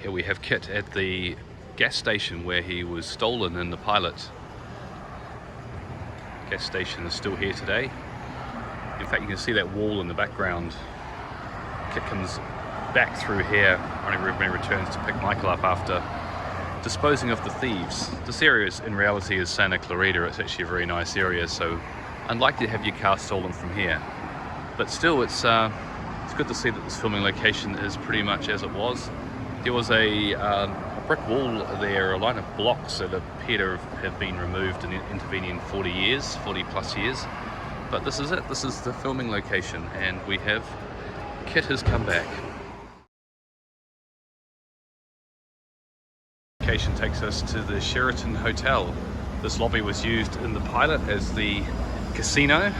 Here we have KITT at the gas station where he was stolen in the pilot. Gas station is still here today. In fact, you can see that wall in the background. KITT comes back through here when he returns to pick Michael up after disposing of the thieves. This area in reality is Santa Clarita. It's actually a very nice area, so unlikely to have your car stolen from here. But still, it's good to see that this filming location is pretty much as it was. There was a brick wall there, a line of blocks that appear to have been removed in the intervening 40 plus years. But this is it, this is the filming location, and we have KITT has come back. Location takes us to the Sheraton Hotel. This lobby was used in the pilot as the casino.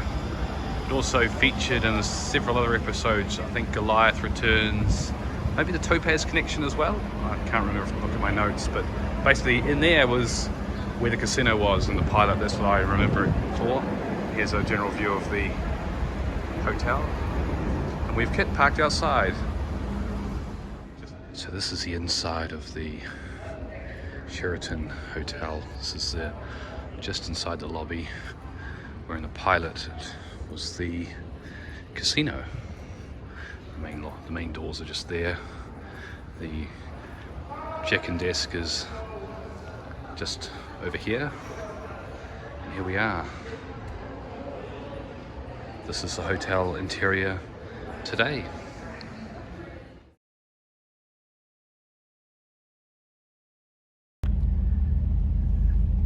It also featured in several other episodes. I think Goliath returns, maybe the Topaz connection as well. I can't remember if I look at my notes, but basically in there was where the casino was in the pilot. That's what I remember it for. Here's a general view of the hotel. And we've KITT parked outside. So this is the inside of the Sheraton Hotel. This is just inside the lobby, where in the pilot it was the casino. The main doors are just there. The check-in desk is just over here. And here we are. This is the hotel interior today.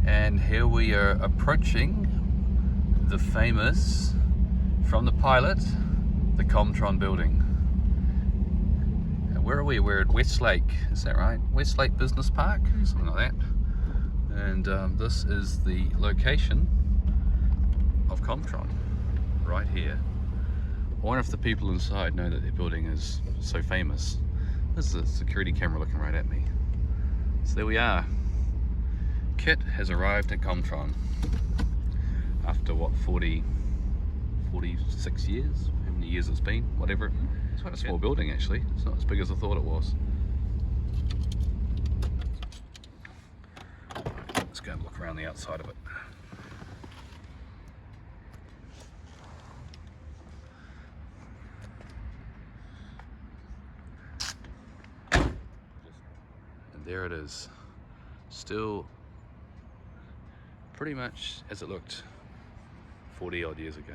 And here we are approaching the famous, from the pilot, the Comtron building. Where are we? We're at Westlake, is that right? Westlake Business Park, something like that. And this is the location of Comtron, right here. I wonder if the people inside know that their building is so famous. There's a security camera looking right at me. So there we are. KITT has arrived at Comtron after what, 46 years? How many years it's been? Whatever. It's quite a small building actually. It's not as big as I thought it was. Let's go and look around the outside of it. And there it is. Still pretty much as it looked 40 odd years ago.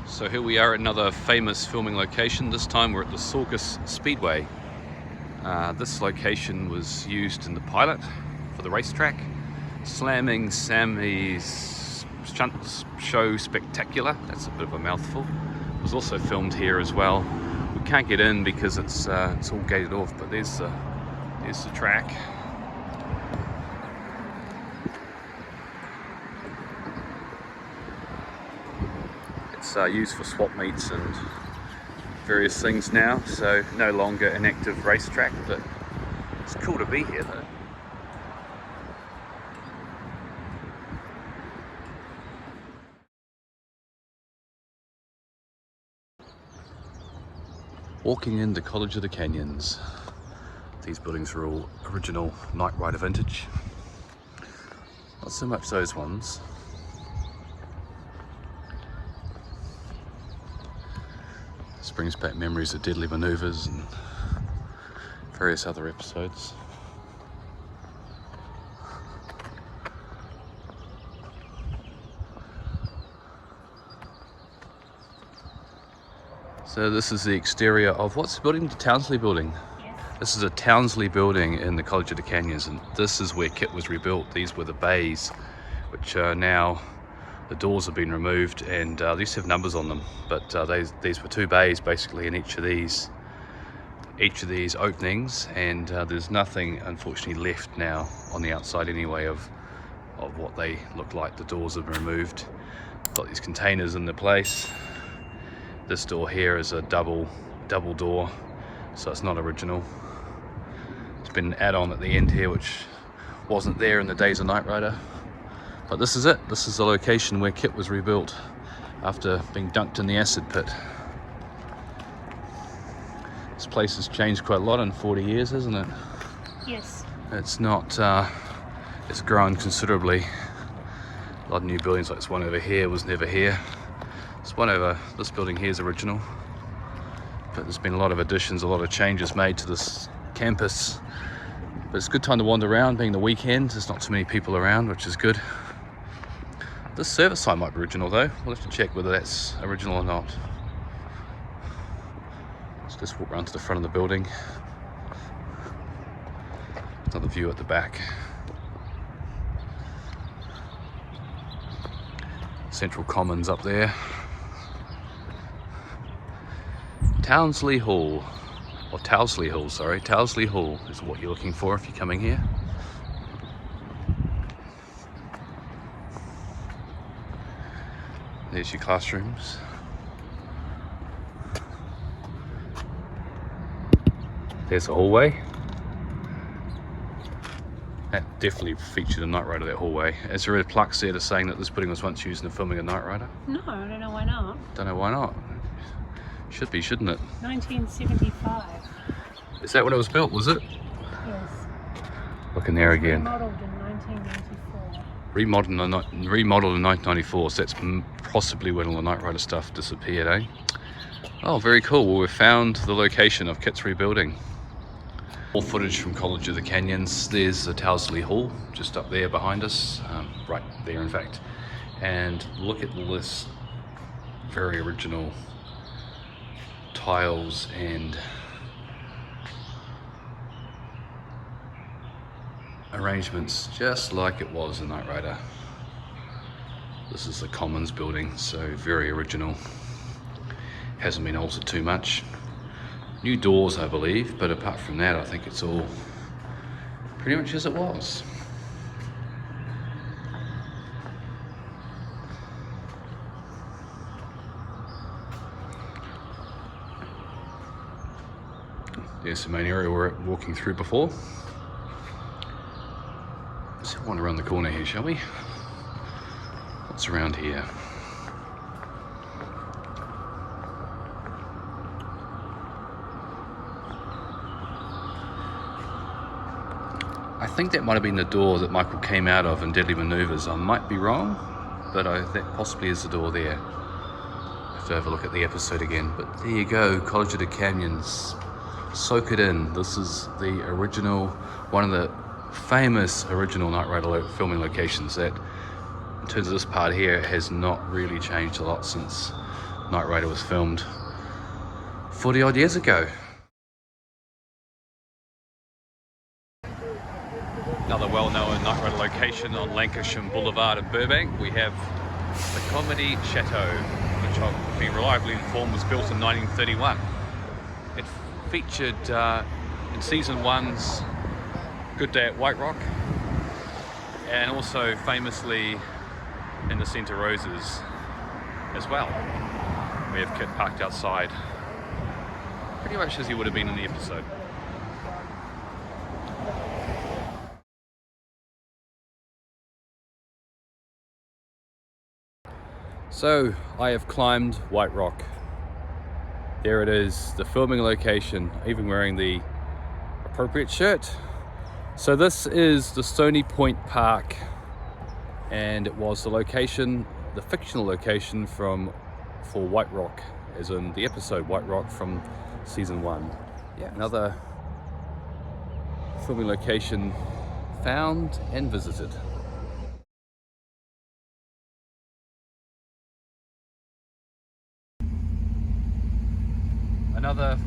So here we are at another famous filming location. This time we're at the Saucus Speedway. This location was used in the pilot for the racetrack. Slamming Sammy's Stunt Show Spectacular. That's a bit of a mouthful. It was also filmed here as well. We can't get in because it's all gated off, but there's the track. It's used for swap meets and various things now, so no longer an active racetrack, but it's cool to be here though. Walking into College of the Canyons. These buildings are all original Knight Rider vintage. Not so much those ones. This brings back memories of Deadly Maneuvers and various other episodes. So this is the exterior of, what's the building? The Townsley building. This is a Townsley building in the College of the Canyons, and this is where KITT was rebuilt. These were the bays, which are now, the doors have been removed, and they used to have numbers on them, but these were two bays basically in each of these openings, and there's nothing unfortunately left now on the outside anyway of what they look like. The doors have been removed. Got these containers in the place. This door here is a double door, so it's not original. It's been an add-on at the end here which wasn't there in the days of Knight Rider. But this is it. This is the location where KITT was rebuilt after being dunked in the acid pit. This place has changed quite a lot in 40 years, hasn't it? Yes. It's not, it's grown considerably. A lot of new buildings, like this one over here was never here. This building here is original. But there's been a lot of additions, a lot of changes made to this campus. But it's a good time to wander around, being the weekend. There's not too many people around, which is good. This service sign might be original though. We'll have to check whether that's original or not. Let's just walk around to the front of the building. Another view at the back. Central Commons up there. Townsley Hall, or Towsley Hall, sorry. Towsley Hall is what you're looking for if you're coming here. There's your classrooms. There's the hallway. That definitely featured a Knight Rider, that hallway. Is there a plaque there to saying that this building was once used in the filming of Knight Rider? No, I don't know why not. Don't know why not. Should be, shouldn't it? 1975. Is that when it was built, was it? Yes. Look in there again. Remodeled in 1994. Remodeled in 1994, so that's possibly when all the Knight Rider stuff disappeared, eh? Oh, very cool. Well, we've found the location of KITT's rebuilding. More footage from College of the Canyons. There's the Towsley Hall, just up there behind us, right there in fact. And look at this very original tiles and arrangements, just like it was in Knight Rider. This is the Commons building, so very original. Hasn't been altered too much. New doors, I believe, but apart from that, I think it's all pretty much as it was. There's the main area we were walking through before. Let's wander around the corner here, shall we? What's around here? I think that might have been the door that Michael came out of in Deadly Maneuvers. I might be wrong, but that possibly is the door there. I have to have a look at the episode again. But there you go, College of the Canyons. Soak it in. This is the original, one of the famous original Knight Rider filming locations that, in terms of this part here, has not really changed a lot since Knight Rider was filmed 40 odd years ago. Another well-known Knight Rider location on Lancashire Boulevard in Burbank. We have the Comedy Chateau, which I've been reliably informed was built in 1931. It featured in season 1's Good Day at White Rock, and also famously in the Centre Roses as well. We have KITT parked outside, pretty much as he would have been in the episode. So I have climbed White Rock. There it is, the filming location, even wearing the appropriate shirt. So this is the Stony Point Park, and it was the location, the fictional location for White Rock, as in the episode White Rock from season 1. Yeah, another filming location found and visited. Another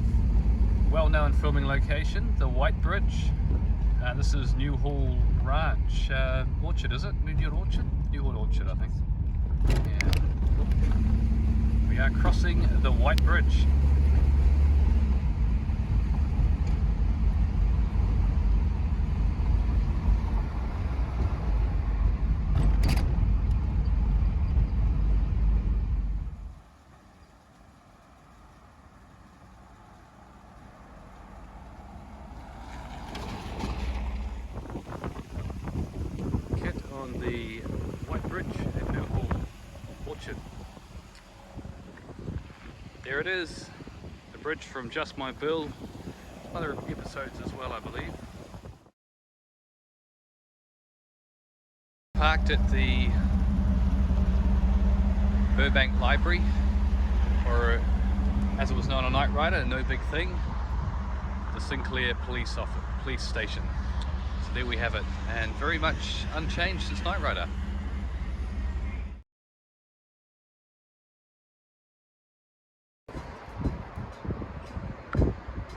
well-known filming location, the White Bridge. This is New Hall Ranch, Orchard, is it? New Hall Orchard? New Hall Orchard, I think. Yeah. We are crossing the White Bridge. The White Bridge at New Hall Orchard. There it is, the bridge from Just My Bill. Other episodes as well, I believe. Parked at the Burbank Library, or as it was known on Knight Rider, no big thing, the Sinclair Police Station. So there we have it, and very much unchanged since Knight Rider.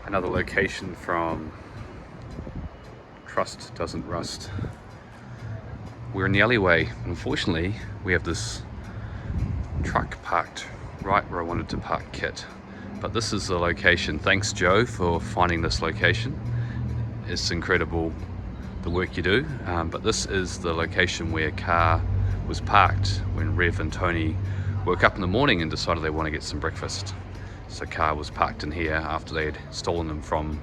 Another location from Trust Doesn't Rust. We're in the alleyway. Unfortunately, we have this truck parked right where I wanted to park KITT. But this is the location. Thanks, Joe, for finding this location. It's incredible the work you do. But this is the location where a car was parked when Rev and Tony woke up in the morning and decided they want to get some breakfast. So car was parked in here after they had stolen them from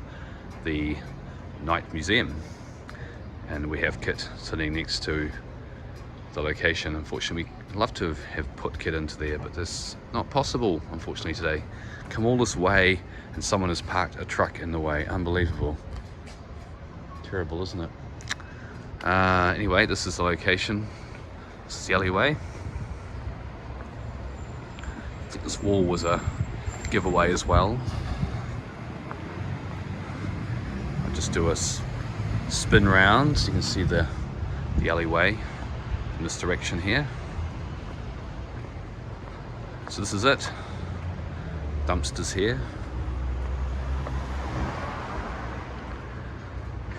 the Knight Museum. And we have KITT sitting next to the location. Unfortunately, we'd love to have put KITT into there, but that's not possible, unfortunately, today. Come all this way and someone has parked a truck in the way. Unbelievable. Terrible, isn't it? Anyway, this is the location. This is the alleyway. I think this wall was a giveaway as well. I'll just do a spin round so you can see the alleyway in this direction here. So this is it. Dumpsters here.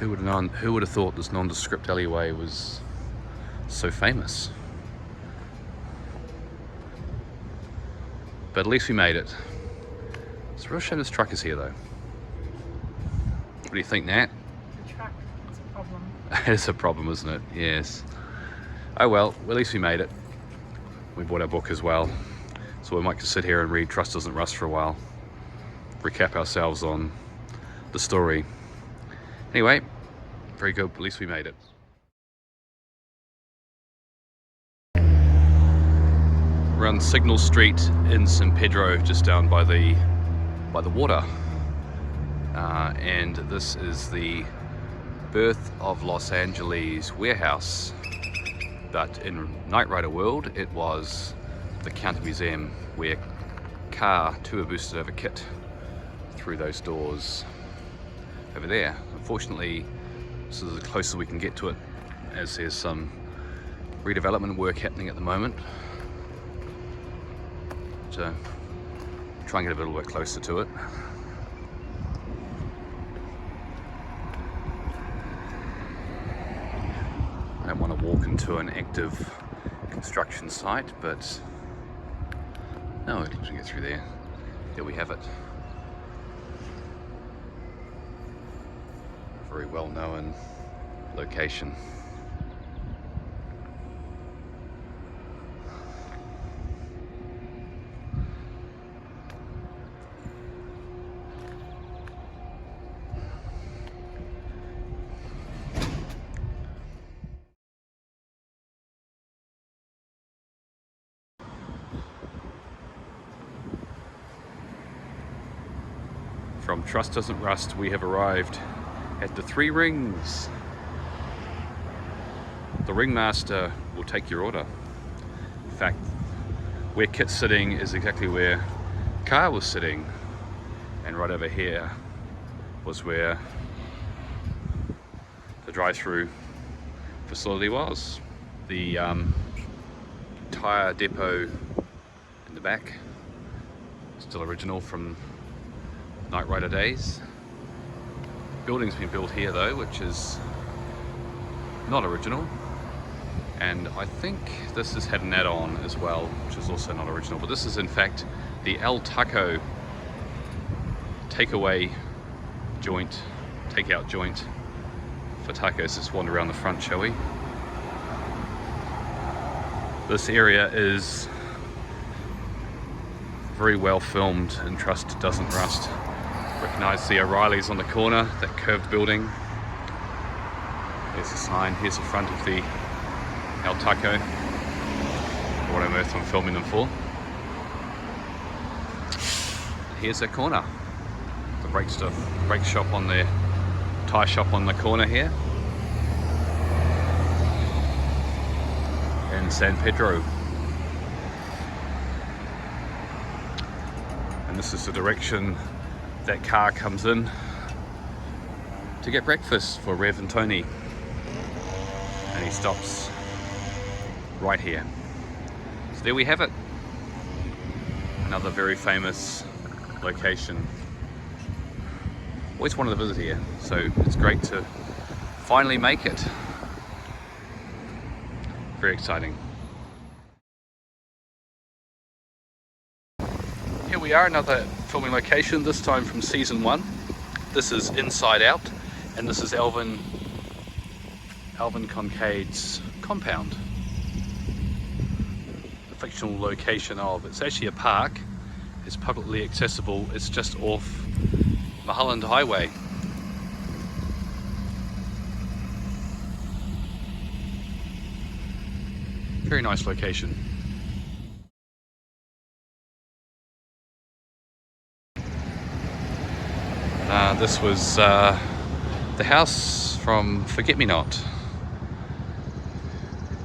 Who would have thought this nondescript alleyway was so famous? But at least we made it. It's a real shame this truck is here though. What do you think, Nat? The truck, it's a problem. It's a problem, isn't it? Yes. Oh well, at least we made it. We bought our book as well. So we might just sit here and read Trust Doesn't Rust for a while. Recap ourselves on the story. Anyway, very good, at least we made it. We're on Signal Street in San Pedro, just down by the water. And this is the birth of Los Angeles warehouse. But in Knight Rider world, it was the County Museum where car tour boosted over KITT through those doors over there. Unfortunately, this is the closest we can get to it, as there's some redevelopment work happening at the moment. So try and get a little bit closer to it. I don't want to walk into an active construction site, but no, I can get through there. There we have it. Very well known location. From Trust Doesn't Rust, we have arrived at the Three Rings. The ringmaster will take your order. In fact, where KITT's sitting is exactly where car was sitting, and right over here was where the drive-through facility was. The tire depot in the back, still original from Knight Rider days. Building's been built here though, which is not original, and I think this has had an add-on as well, which is also not original, but this is in fact the El Taco takeaway joint, takeout joint for tacos. Let's wander around the front, shall we? This area is very well filmed in Trust Doesn't Rust. Recognize the O'Reillys on the corner, that curved building. There's the sign. Here's the front of the El Taco. What on earth I'm filming them for. Here's their corner. The brake shop on there, tyre shop on the corner here. In San Pedro. And this is the direction that car comes in to get breakfast for Rev and Tony. And he stops right here. So there we have it. Another very famous location. Always wanted to visit here, so it's great to finally make it. Very exciting. Here we are, another filming location, this time from season 1. This is Inside Out, and this is Alvin Kincaid's compound. The fictional location of, it's actually a park. It's publicly accessible. It's just off Mulholland Highway. Very nice location. This was the house from Forget Me Not.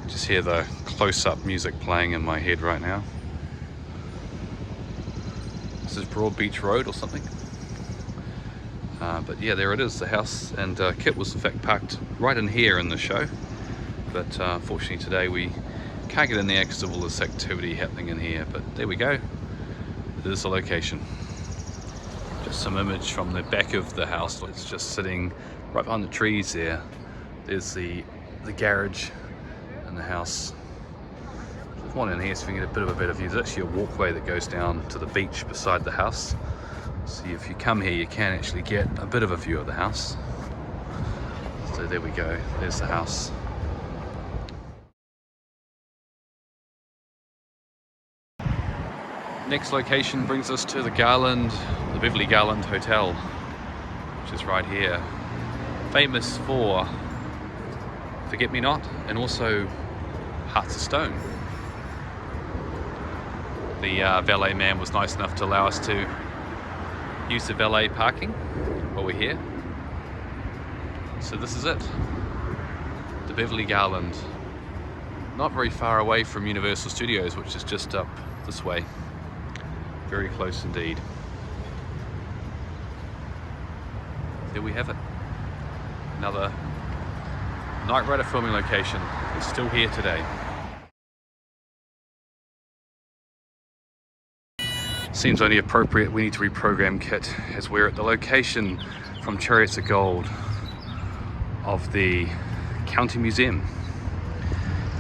Just hear the close-up music playing in my head right now. This is Broad Beach Road or something. But yeah, there it is, the house, and KITT was in fact parked right in here in the show, but unfortunately today we can't get in there because of all this activity happening in here. But there we go, it is the location. Just some image from the back of the house. It's just sitting right behind the trees there. There's the garage and the house. There's one in here so we can get a bit of a better view. There's actually a walkway that goes down to the beach beside the house. So if you come here, you can actually get a bit of a view of the house. So there we go, there's the house. Next location brings us to the Beverly Garland Hotel, which is right here. Famous for Forget Me Not and also Hearts of Stone. The valet man was nice enough to allow us to use the valet parking while we're here. So this is it, the Beverly Garland. Not very far away from Universal Studios, which is just up this way. Very close indeed. There we have it. Another Knight Rider filming location. It's still here today. Seems only appropriate we need to reprogram KITT as we're at the location from Chariots of Gold of the County Museum.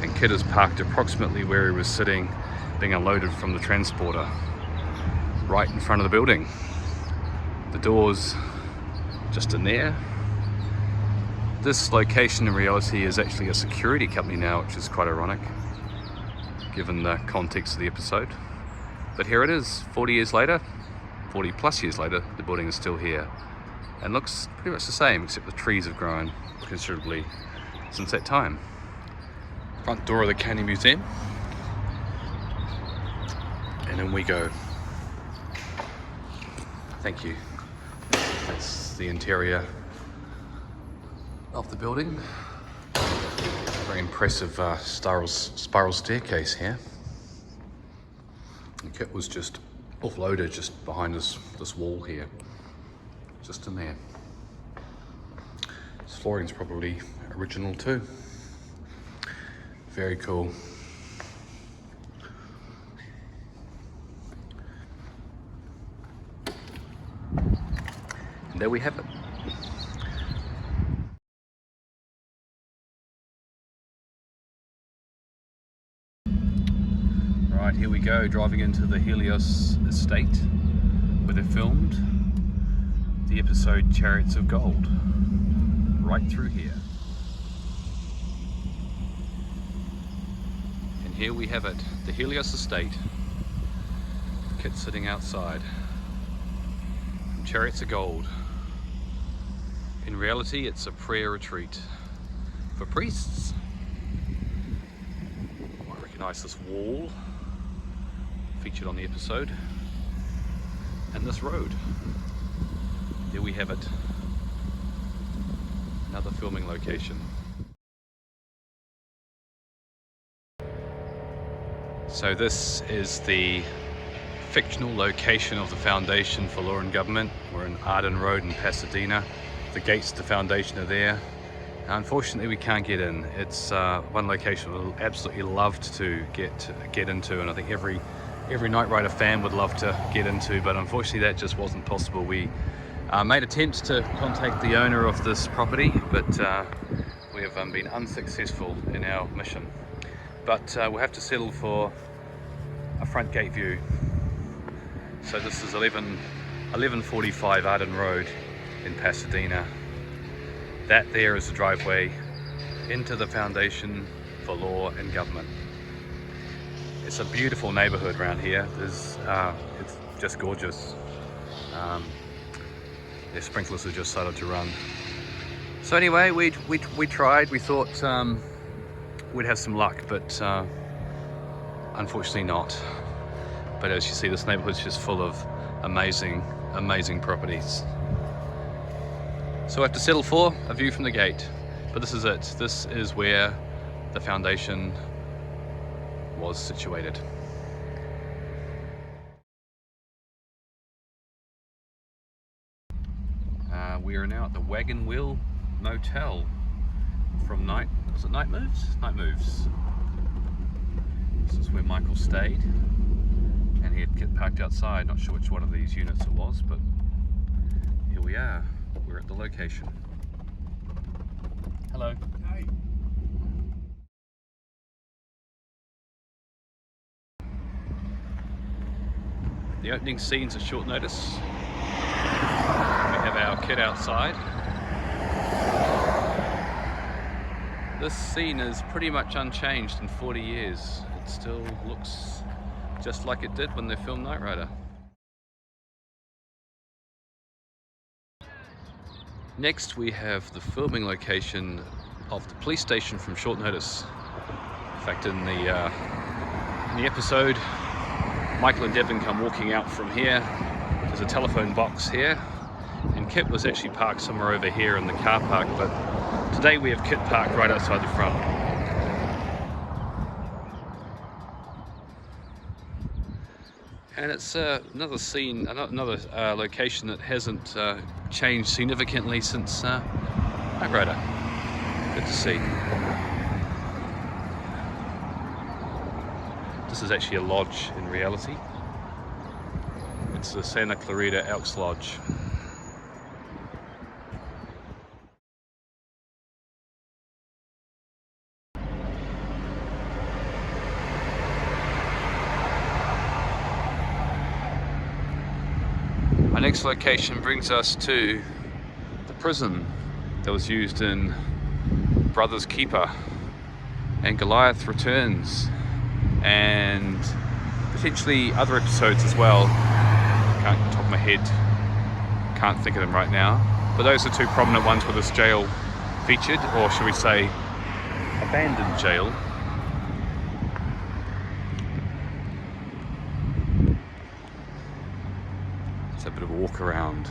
And KITT is parked approximately where he was sitting, being unloaded from the transporter, right in front of the building. The door's just in there. This location in reality is actually a security company now, which is quite ironic given the context of the episode. But here it is, 40 years later, 40 plus years later, the building is still here and looks pretty much the same, except the trees have grown considerably since that time. Front door of the County Museum, and in we go. Thank you. That's the interior of the building. Very impressive spiral staircase here. The KITT was just offloaded just behind this wall here, just in there. This flooring's probably original too. Very cool. And there we have it. Right, here we go, driving into the Helios estate where they filmed the episode Chariots of Gold. Right through here. And here we have it, the Helios estate. KITT sitting outside. From Chariots of Gold. In reality, it's a prayer retreat for priests. I recognize this wall featured on the episode. and this road. There we have it. Another filming location. So this is the fictional location of the foundation for law and government. We're in Arden Road in Pasadena. The gates to the foundation are there. Unfortunately, we can't get in. It's one location we'd absolutely loved to get into, and I think every Knight Rider fan would love to get into, but unfortunately that just wasn't possible. We made attempts to contact the owner of this property, but we have been unsuccessful in our mission. But we'll have to settle for a front gate view. So this is 1145 Arden Road in Pasadena. That there is the driveway into the Foundation for Law and Government. It's a beautiful neighborhood around here. It's just gorgeous. The sprinklers have just started to run. So anyway, we tried. We thought we'd have some luck, but unfortunately not. But as you see, this neighborhood's just full of amazing properties. So I have to settle for a view from the gate. But this is it. This is where the foundation was situated. We are now at the Wagon Wheel Motel from Night Moves? Night Moves. This is where Michael stayed, and he had parked outside. Not sure which one of these units it was, but here we are. We're at the location. Hello. Hi. The opening scene's at short notice. We have our KITT outside. This scene is pretty much unchanged in 40 years. It still looks just like it did when they filmed Knight Rider. Next we have the filming location of the police station from short notice. In fact, in the episode, Michael and Devin come walking out from here. There's a telephone box here, and KITT was actually parked somewhere over here in the car park, but today we have KITT parked right outside the front. And it's another scene, another location that hasn't changed significantly since Knight Rider. Good to see. This is actually a lodge in reality. It's the Santa Clarita Elks Lodge. Our next location brings us to the prison that was used in Brothers Keeper and Goliath Returns, and potentially other episodes as well. Can't top of my head, can't think of them right now, but those are two prominent ones where this jail featured, or should we say abandoned jail. It's a bit of a walk around.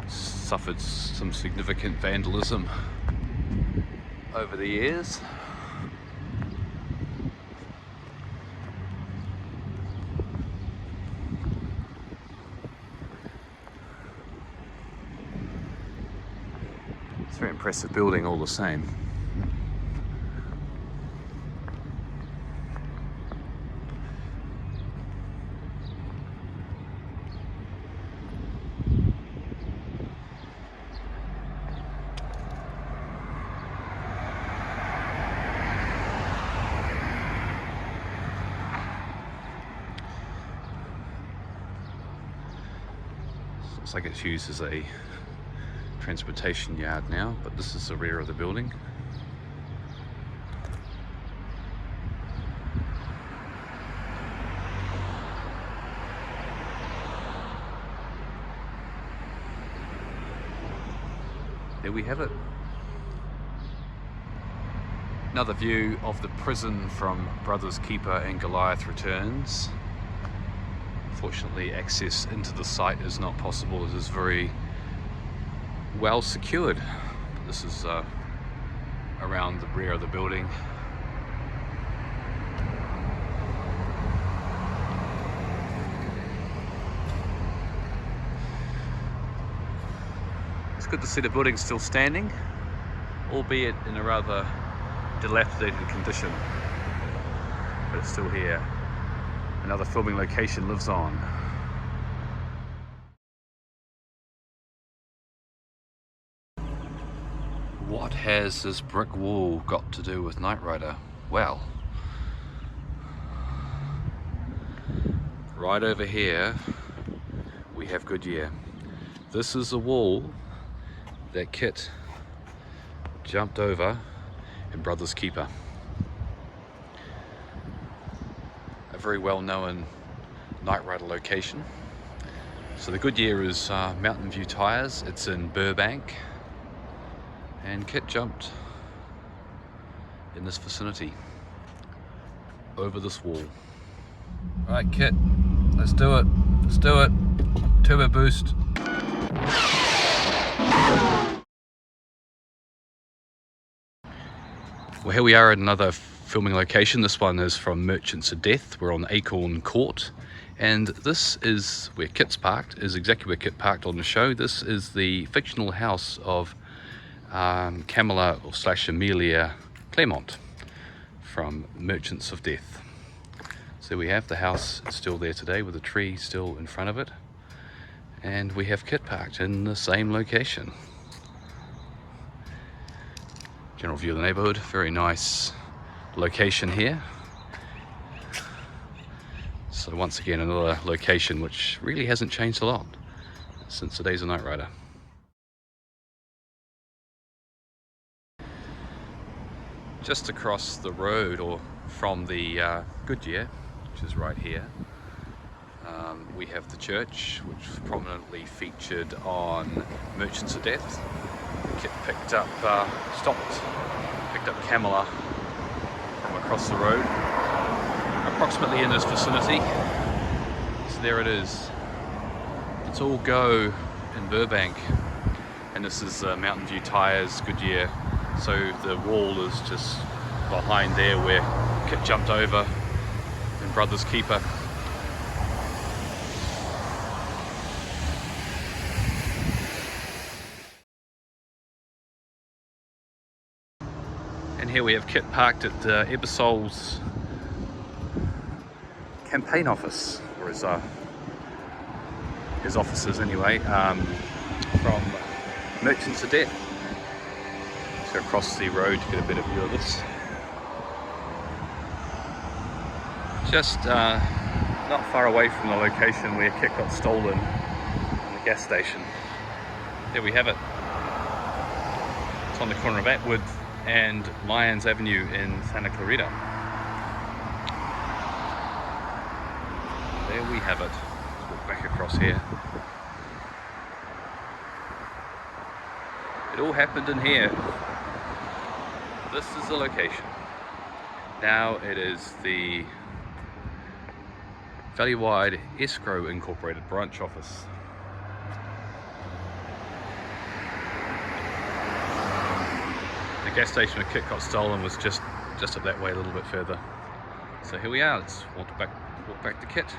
Suffered some significant vandalism over the years. It's a very impressive building all the same. Looks like it's used as a transportation yard now, but this is the rear of the building. There we have it. Another view of the prison from Brothers Keeper and Goliath Returns. Fortunately, access into the site is not possible. It is very well secured. This is around the rear of the building. It's good to see the building still standing, albeit in a rather dilapidated condition, but it's still here. Another filming location lives on. What has this brick wall got to do with Knight Rider? Well, right over here we have Goodyear. This is the wall that KITT jumped over in Brothers Keeper. A very well-known Knight Rider location. So the Goodyear is Mountain View Tires. It's in Burbank, and KITT jumped in this vicinity over this wall. Right, KITT, let's do it. Let's do it. Turbo boost. Well, here we are at another filming location. This one is from Merchants of Death. We're on Acorn Court, and this is where KITT's parked, is exactly where KITT parked on the show. This is the fictional house of Camilla / Amelia Claremont from Merchants of Death. So we have the house still there today with a tree still in front of it, and we have KITT parked in the same location. General view of the neighborhood, very nice location here. So once again, another location which really hasn't changed a lot since the days of Knight Rider. Just across the road, or from the Goodyear, which is right here, we have the church, which was prominently featured on Merchants of Death. KITT picked up Camilla from across the road, approximately in this vicinity. So there it is. It's all go in Burbank, and this is Mountain View Tires, Goodyear. So the wall is just behind there where KITT jumped over in Brothers Keeper. And here we have KITT parked at Ebersol's campaign office, or his offices anyway, from Merchants of Death. So across the road to get a better view of this. Just not far away from the location where KITT got stolen in the gas station. There we have it. It's on the corner of Atwood and Lyons Avenue in Santa Clarita. There we have it. Let's walk back across here. It all happened in here. This is the location. Now it is the Value-Wide Escrow Incorporated branch office. The gas station where KITT got stolen was just up that way a little bit further. So here we are. Let's walk back to KITT.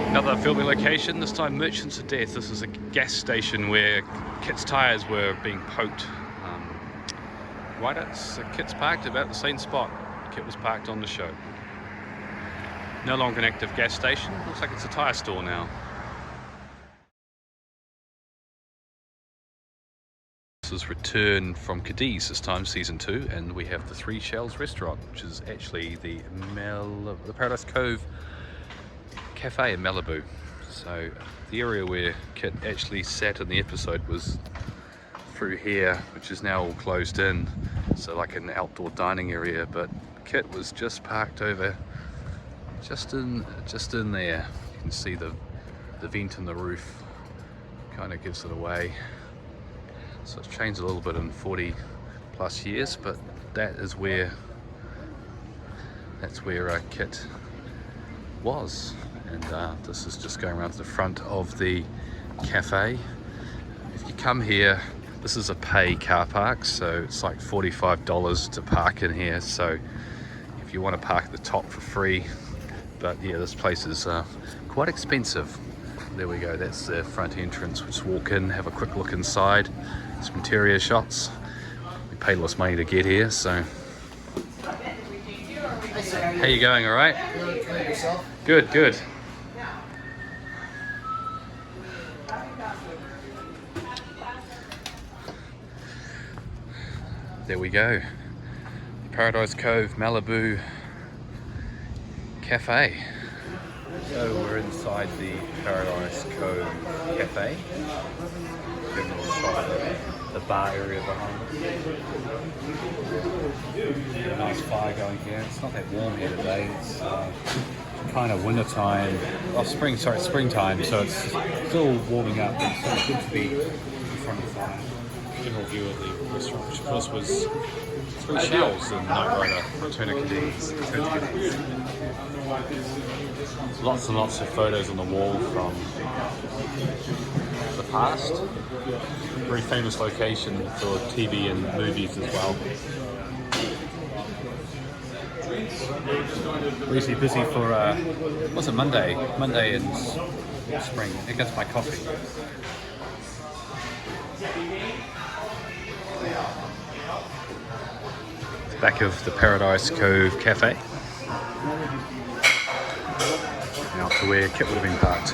Another filming location, this time Merchants of Death. This is a gas station where KITT's tyres were being poked. Right at KITT's parked about the same spot KITT was parked on the show. No longer an active gas station, looks like it's a tyre store now. This is Return from Cadiz, this time season 2, and we have the Three Shells restaurant, which is actually the Paradise Cove Cafe in Malibu. So the area where KITT actually sat in the episode was through here, which is now all closed in, so like an outdoor dining area, but KITT was just parked over just in there. You can see the vent in the roof kind of gives it away. So it's changed a little bit in 40 plus years, but that is where That's where KITT was, and this is just going around to the front of the cafe. If you come here, this is a pay car park, so it's like $45 to park in here. So if you want to park at the top for free, but yeah, this place is quite expensive. There we go, that's the front entrance. We'll just walk in, have a quick look inside, some interior shots. We paid lots of money to get here, so. How you going, all right? Good, good. There we go. Paradise Cove Malibu Cafe. So we're inside the Paradise Cove Cafe. Give them a shot of the bar area behind us. A nice fire going here. It's not that warm here today. It's kind of winter time. Oh, springtime. So it's still warming up. It's good to be in front of the fire. General view of the restaurant, which of course was through Sheedos and Knight Rider Returns. Lots and lots of photos on the wall from the past. Very famous location for TV and movies as well. We're usually busy for, what's it, Monday in spring. Here goes my coffee. The back of the Paradise Cove Cafe. Now to where KITT would have been parked.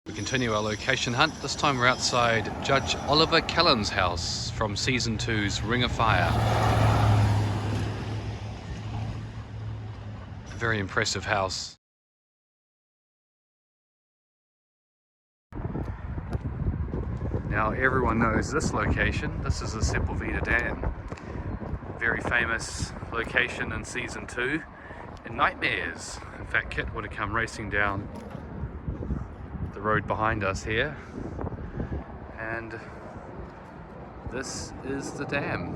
We continue our location hunt. This time we're outside Judge Oliver Callan's house from Season 2's Ring of Fire. A very impressive house. Now everyone knows this location. This is the Sepulveda Dam. Very famous location in Season 2 and Nightmares. In fact, KITT would have come racing down the road behind us here, and this is the dam.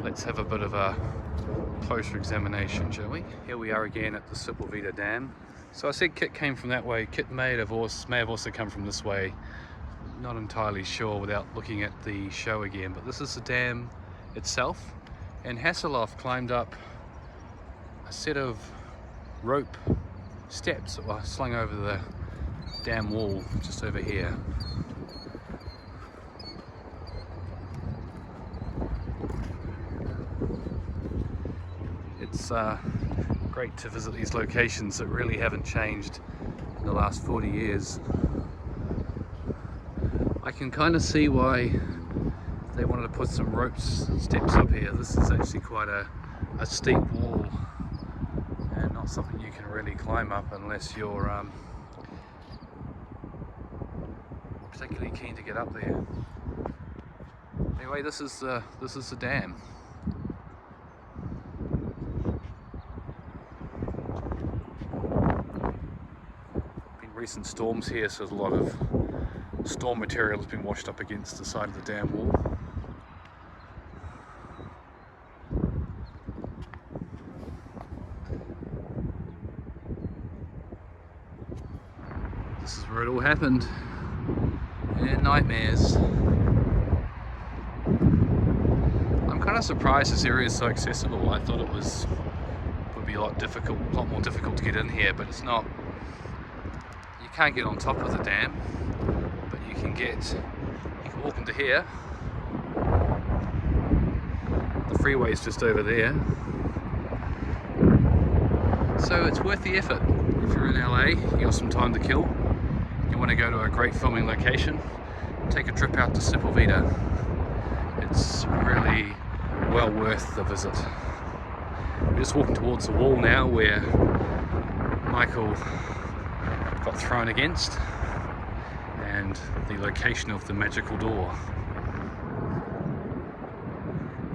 Let's have a bit of a closer examination, shall we? Here we are again at the Sepulveda Dam. So I said KITT came from that way. KITT may have also come from this way. Not entirely sure without looking at the show again, but this is the dam itself, and Hasselhoff climbed up a set of rope steps that were slung over the dam wall just over here. It's great to visit these locations that really haven't changed in the last 40 years. I can kind of see why they wanted to put some ropes and steps up here. This is actually quite a steep wall, and not something you can really climb up unless you're particularly keen to get up there. Anyway, this is the dam. Been recent storms here, so there's a lot of storm material has been washed up against the side of the dam wall. This is where it all happened, in Nightmares. I'm kind of surprised this area is so accessible. I thought it would be a lot more difficult to get in here, but it's not. You can't get on top of the dam, but you can walk into here. The freeway's just over there, so it's worth the effort. If you're in LA, you got some time to kill, you want to go to a great filming location, take a trip out to Sepulveda. It's really well worth the visit. We're just walking towards the wall now where Michael got thrown against, and the location of the magical door.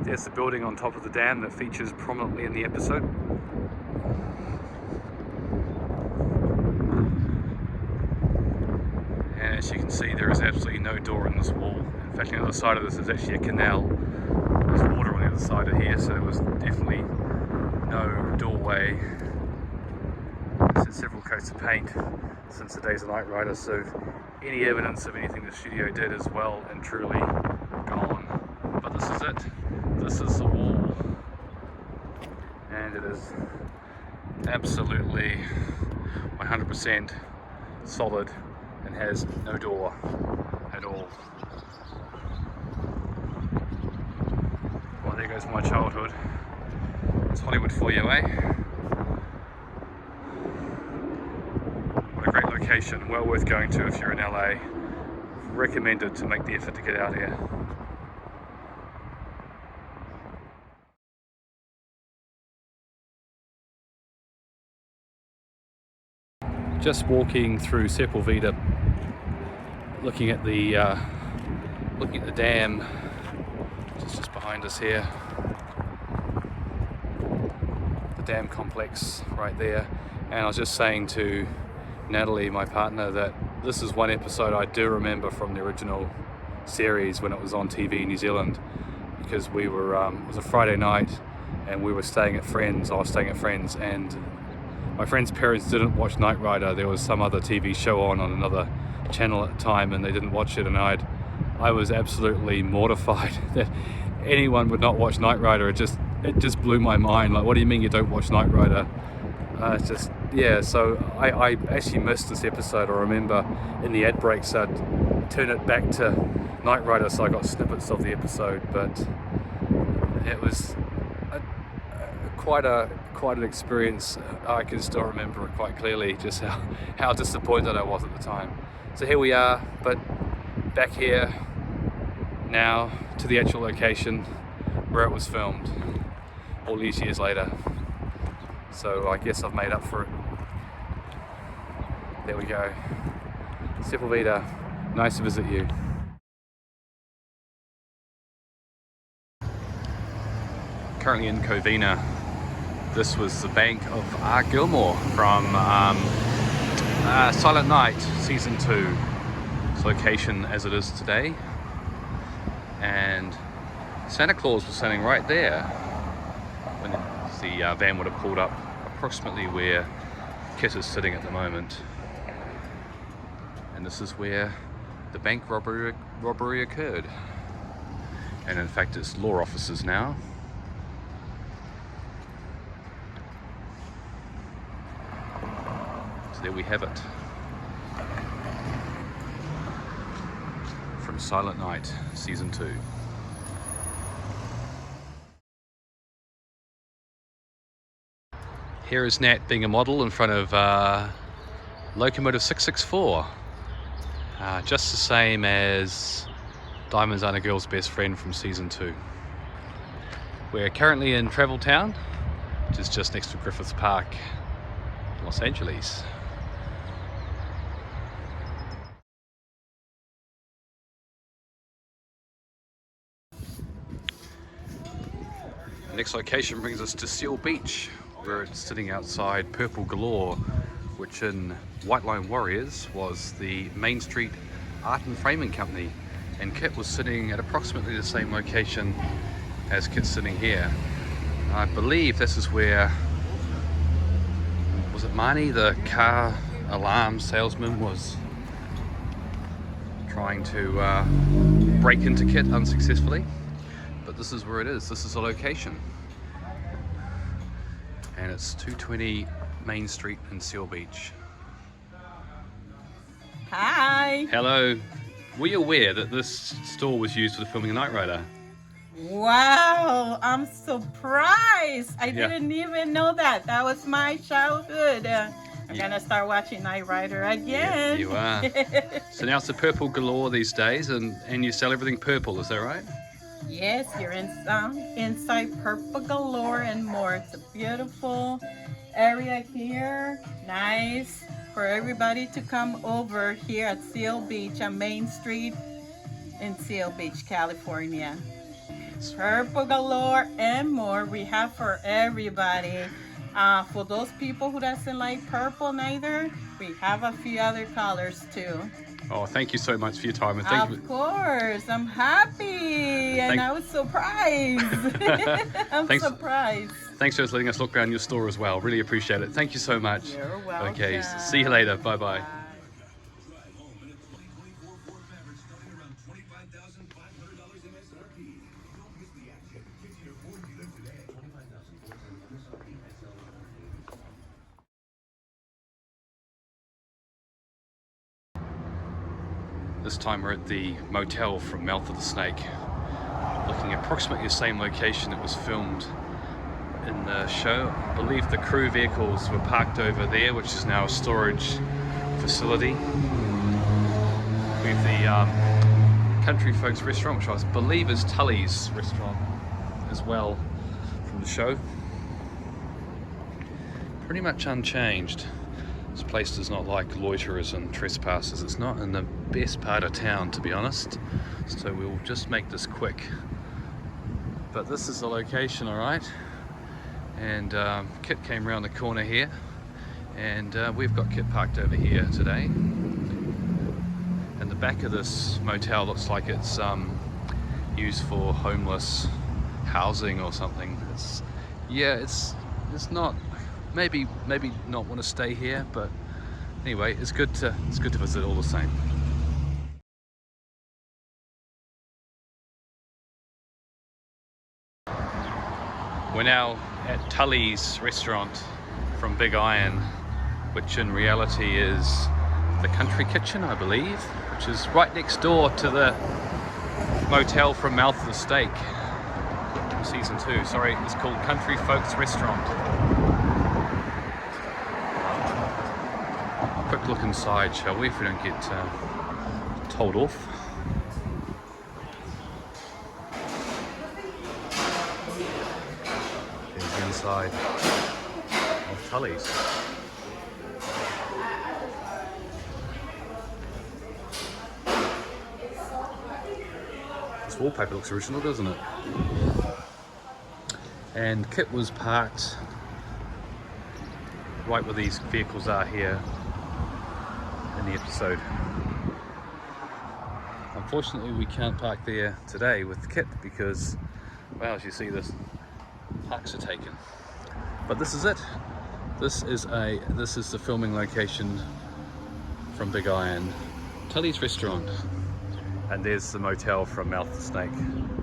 There's the building on top of the dam that features prominently in the episode. And as you can see, there is absolutely no door in this wall. In fact, on the other side of this is actually a canal. There's water on the other side of here, so there was definitely no doorway. There's several coats of paint since the days of Knight Rider, so any evidence of anything the studio did is well and truly gone. But this is it. This is the wall, and it is absolutely 100% solid and has no door at all. Well, there goes my childhood. It's Hollywood for you, eh? What a great location, well worth going to if you're in LA. Recommended to make the effort to get out here. Just walking through Sepulveda, looking at the dam, which is just behind us here. The dam complex right there. And I was just saying to Natalie, my partner, that this is one episode I do remember from the original series when it was on TV in New Zealand, because we were it was a Friday night and we were staying at friends. I was staying at friends, and my friend's parents didn't watch Knight Rider. There was some other TV show on another channel at the time, and they didn't watch it, and I was absolutely mortified that anyone would not watch Knight Rider. It just blew my mind. Like, what do you mean you don't watch Knight Rider? It's just, yeah, so I actually missed this episode. I remember in the ad breaks I'd turn it back to Knight Rider, so I got snippets of the episode, but it was quite an experience. I can still remember it quite clearly, just how disappointed I was at the time. So here we are, but back here now to the actual location where it was filmed all these years later. So I guess I've made up for it. There we go. Sepulveda, nice to visit you. Currently in Covina. This was the bank of R. Gilmore from Silent Night Season 2. Its location as it is today. And Santa Claus was standing right there when the van would have pulled up approximately where KITT is sitting at the moment. And this is where the bank robbery occurred. And in fact it's law officers now. So there we have it. From Silent Night, Season 2. Here is Nat being a model in front of Locomotive 664. Just the same as Diamonds Aren't a Girl's Best Friend from Season 2. We're currently in Travel Town, which is just next to Griffith Park, Los Angeles. The next location brings us to Seal Beach, where it's sitting outside Purple Galore, which in White Line Warriors was the Main Street Art and Framing Company, and KITT was sitting at approximately the same location as KITT's sitting here. I believe this is where, was it Marnie, the car alarm salesman, was trying to break into KITT unsuccessfully. But this is where it is. This is the location. And it's 220 Main Street in Seal Beach. Hi. Hello. Were you aware that this store was used for the filming of Knight Rider? Wow, I'm surprised. I didn't even know that. That was my childhood. I'm gonna start watching Knight Rider again. Yeah, you are. So now it's the Purple Galore these days, and you sell everything purple, is that right? Yes, you're inside Purple Galore and more. It's a beautiful area here. Nice. for everybody to come over here at Seal Beach on Main Street in Seal Beach, California. Purple galore and more we have for everybody. For those people who doesn't like purple neither, we have a few other colors too. Oh, thank you so much for your time. And Of course, I'm happy and I was surprised. I'm surprised. Thanks for letting us look around your store as well. Really appreciate it. Thank you so much. You're welcome. Okay, see you later. Bye-bye. This time we're at the motel from Mouth of the Snake, looking at approximately the same location that was filmed in the show. I believe the crew vehicles were parked over there, which is now a storage facility. With the Country Folks restaurant, which I believe is Tully's restaurant as well from the show. Pretty much unchanged. This place does not like loiterers and trespassers. It's not in the best part of town, to be honest. So we'll just make this quick. But this is the location, all right? And KITT came around the corner here. And we've got KITT parked over here today. And the back of this motel looks like it's used for homeless housing or something. It's not. Maybe not want to stay here, but anyway, it's good to visit all the same. We're now at Tully's restaurant from Big Iron, which in reality is the Country Kitchen, I believe, which is right next door to the motel from Mouth of the Snake from season 2. Sorry, it's called Country Folks Restaurant. Quick look inside, shall we, if we don't get told off. Here's the inside of Tully's. This wallpaper looks original, doesn't it? And KITT was parked right where these vehicles are here in the episode. Unfortunately, we can't park there today with KITT because, well, as you see, the parks are taken. But this is it. This is the filming location from Big Iron, Tully's restaurant, and there's the motel from Mouth of the Snake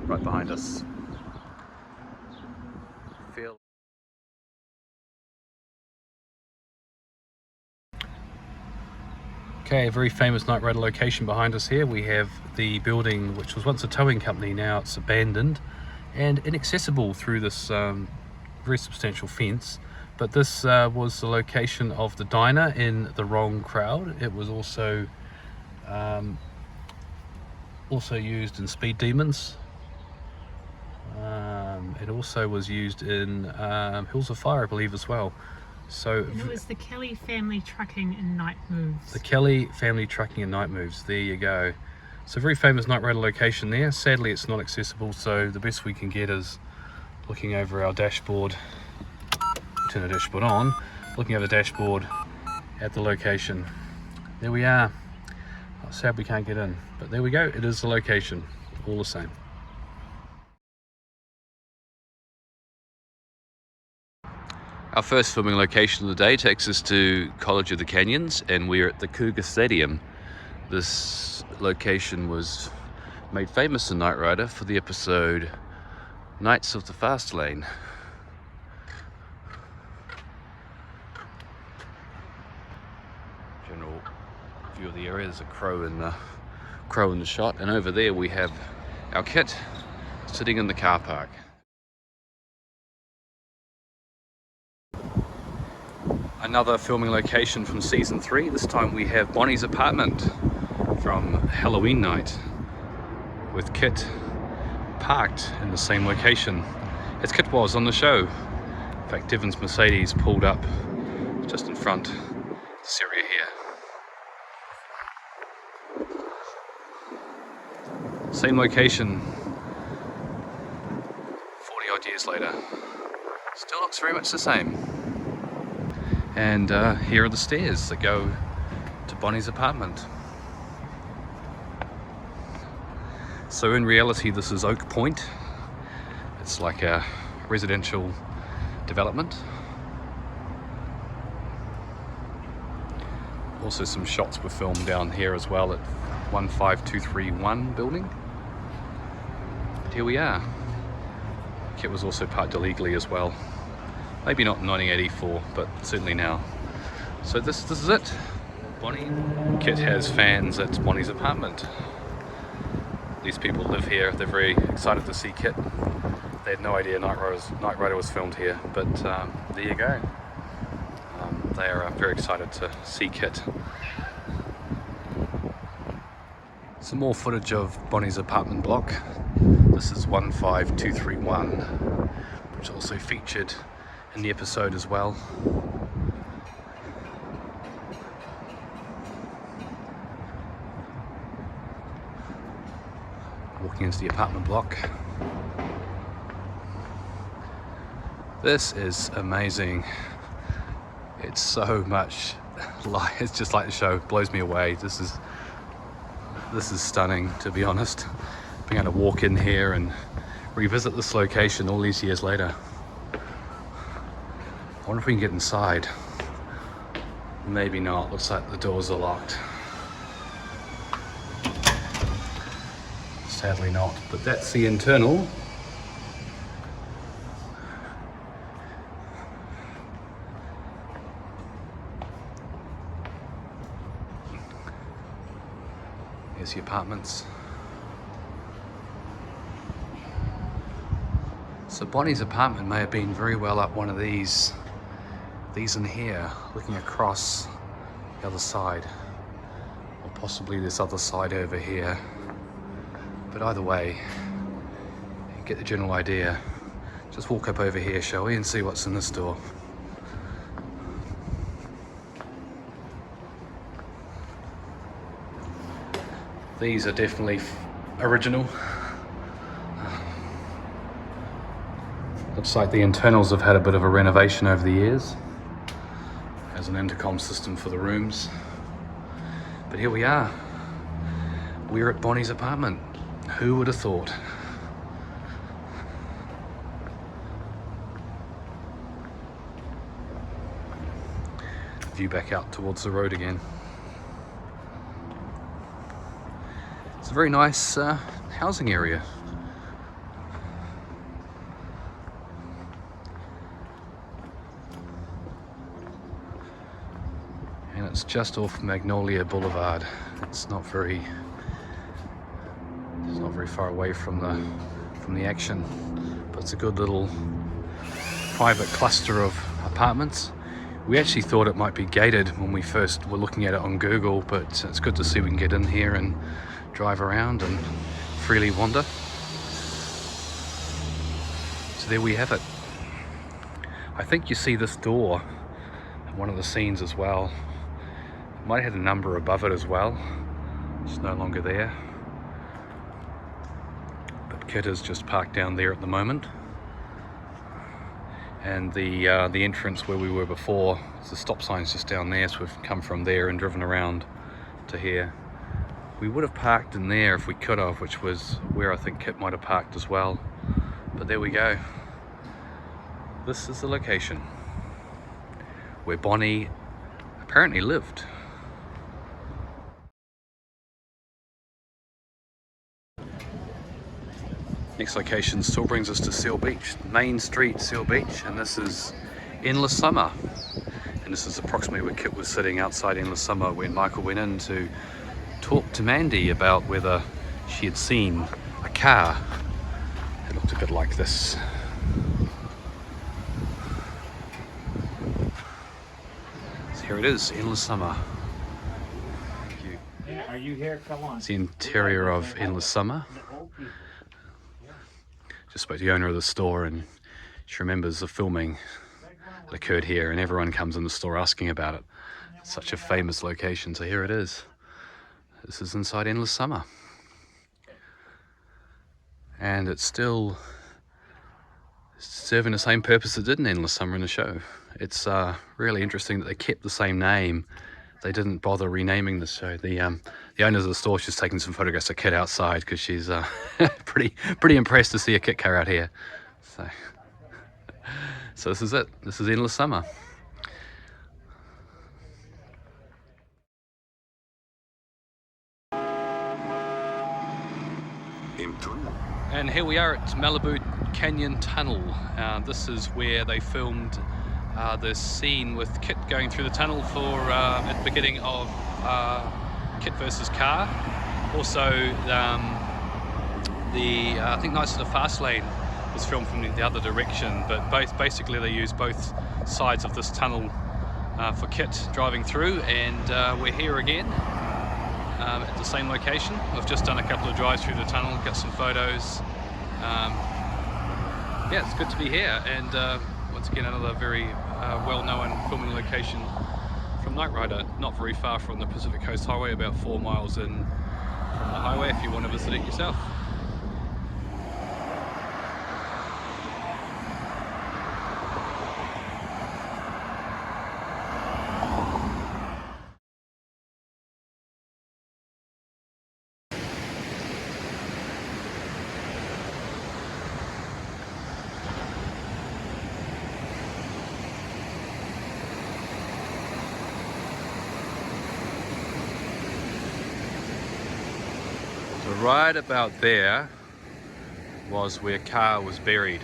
right behind us. Okay, a very famous night rider location behind us here. We have the building which was once a towing company, now it's abandoned and inaccessible through this very substantial fence. But this was the location of the diner in The Wrong Crowd. It was also used in Speed Demons. It also was used in Hills of Fire, I believe, as well. So and it was the Kelly Family Trucking and Night Moves. The Kelly Family Trucking and Night Moves, there you go. So very famous night rider location there. Sadly, it's not accessible, so the best we can get is looking over our dashboard. Turn the dashboard on, looking over the dashboard at the location. There we are. Sad we can't get in, but there we go. It is the location, all the same. Our first filming location of the day takes us to College of the Canyons, and we're at the Cougar Stadium. This location was made famous in Knight Rider for the episode Knights of the Fast Lane. General view of the area, there's a crow in the shot, and over there we have our KITT sitting in the car park. Another filming location from season 3. This time we have Bonnie's apartment from Halloween night, with KITT parked in the same location as KITT was on the show. In fact, Devon's Mercedes pulled up just in front this area here. Same location 40 odd years later. Still looks very much the same. And here are the stairs that go to Bonnie's apartment. So in reality this is Oak Point. It's like a residential development. Also some shots were filmed down here as well at 15231 building. But here we are. KITT was also parked illegally as well. Maybe not in 1984, but certainly now. So this is it. Bonnie. KITT has fans at Bonnie's apartment. These people live here. They're very excited to see KITT. They had no idea Knight Rider was filmed here, but there you go. They are very excited to see KITT. Some more footage of Bonnie's apartment block. This is 15231, which also featured in the episode as well. Walking into the apartment block. This is amazing. It's so much like, it's just like the show, it blows me away. This is stunning, to be honest. Being able to walk in here and revisit this location all these years later. I wonder if we can get inside. Maybe not, looks like the doors are locked. Sadly not, but that's the internal. Here's the apartments. So Bonnie's apartment may have been very well up one of these in here, looking across the other side, or possibly this other side over here. But either way, you get the general idea. Just walk up over here, shall we, and see what's in this door. These are definitely original. Looks like the internals have had a bit of a renovation over the years. Has an intercom system for the rooms. But here we are. We're at Bonnie's apartment. Who would have thought? View back out towards the road again. It's a very nice housing area. And it's just off Magnolia Boulevard. It's not very far away from the action, but it's a good little private cluster of apartments. We actually thought it might be gated when we first were looking at it on Google, but it's good to see we can get in here and drive around and freely wander. So there we have it. I think you see this door in one of the scenes as well. It might have had a number above it as well. It's no longer there. But KITT is just parked down there at the moment. And the entrance where we were before, the stop sign's just down there, so we've come from there and driven around to here. We would have parked in there if we could have, which was where I think KITT might have parked as well. But there we go. This is the location where Bonnie apparently lived. Next location still brings us to Seal Beach, Main Street, Seal Beach, and this is Endless Summer. And this is approximately where KITT was sitting outside Endless Summer when Michael went in to talk to Mandy about whether she had seen a car that looked a bit like this. So here it is, Endless Summer. Are you here? Come on. It's the interior of Endless Summer. Just spoke to the owner of the store and she remembers the filming that occurred here, and everyone comes in the store asking about it. Such a famous location, so here it is. This is inside Endless Summer. And it's still serving the same purpose it did in Endless Summer in the show. It's really interesting that they kept the same name. They didn't bother renaming the show. The owners of the store, she's taking some photographs of KITT outside because she's pretty impressed to see a KITT car out here. So this is it. This is Endless Summer. And here we are at Malibu Canyon Tunnel. This is where they filmed the scene with KITT going through the tunnel for at the beginning of KITT versus Car. Also, I think Knights of the Fast Lane was filmed from the other direction, but basically they use both sides of this tunnel for KITT driving through, and we're here again at the same location. We've just done a couple of drives through the tunnel, got some photos. Yeah, it's good to be here, and once again another very well-known filming location from Knight Rider, not very far from the Pacific Coast Highway, about 4 miles in from the highway if you want to visit it yourself. Right about there was where Car was buried.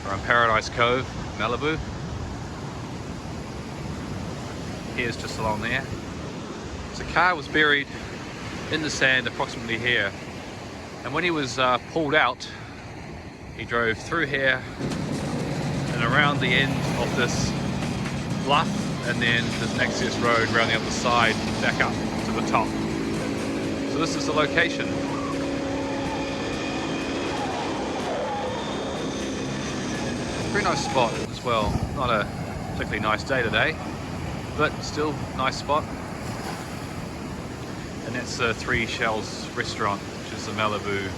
We're on Paradise Cove, Malibu. Here's just along there. So Car was buried in the sand approximately here. And when he was pulled out, he drove through here and around the end of this bluff, and then there's an access road around the other side back up to the top. So this is the location. Very nice spot as well. Not a particularly nice day today, but still nice spot. And that's the Three Shells restaurant, which is the Malibu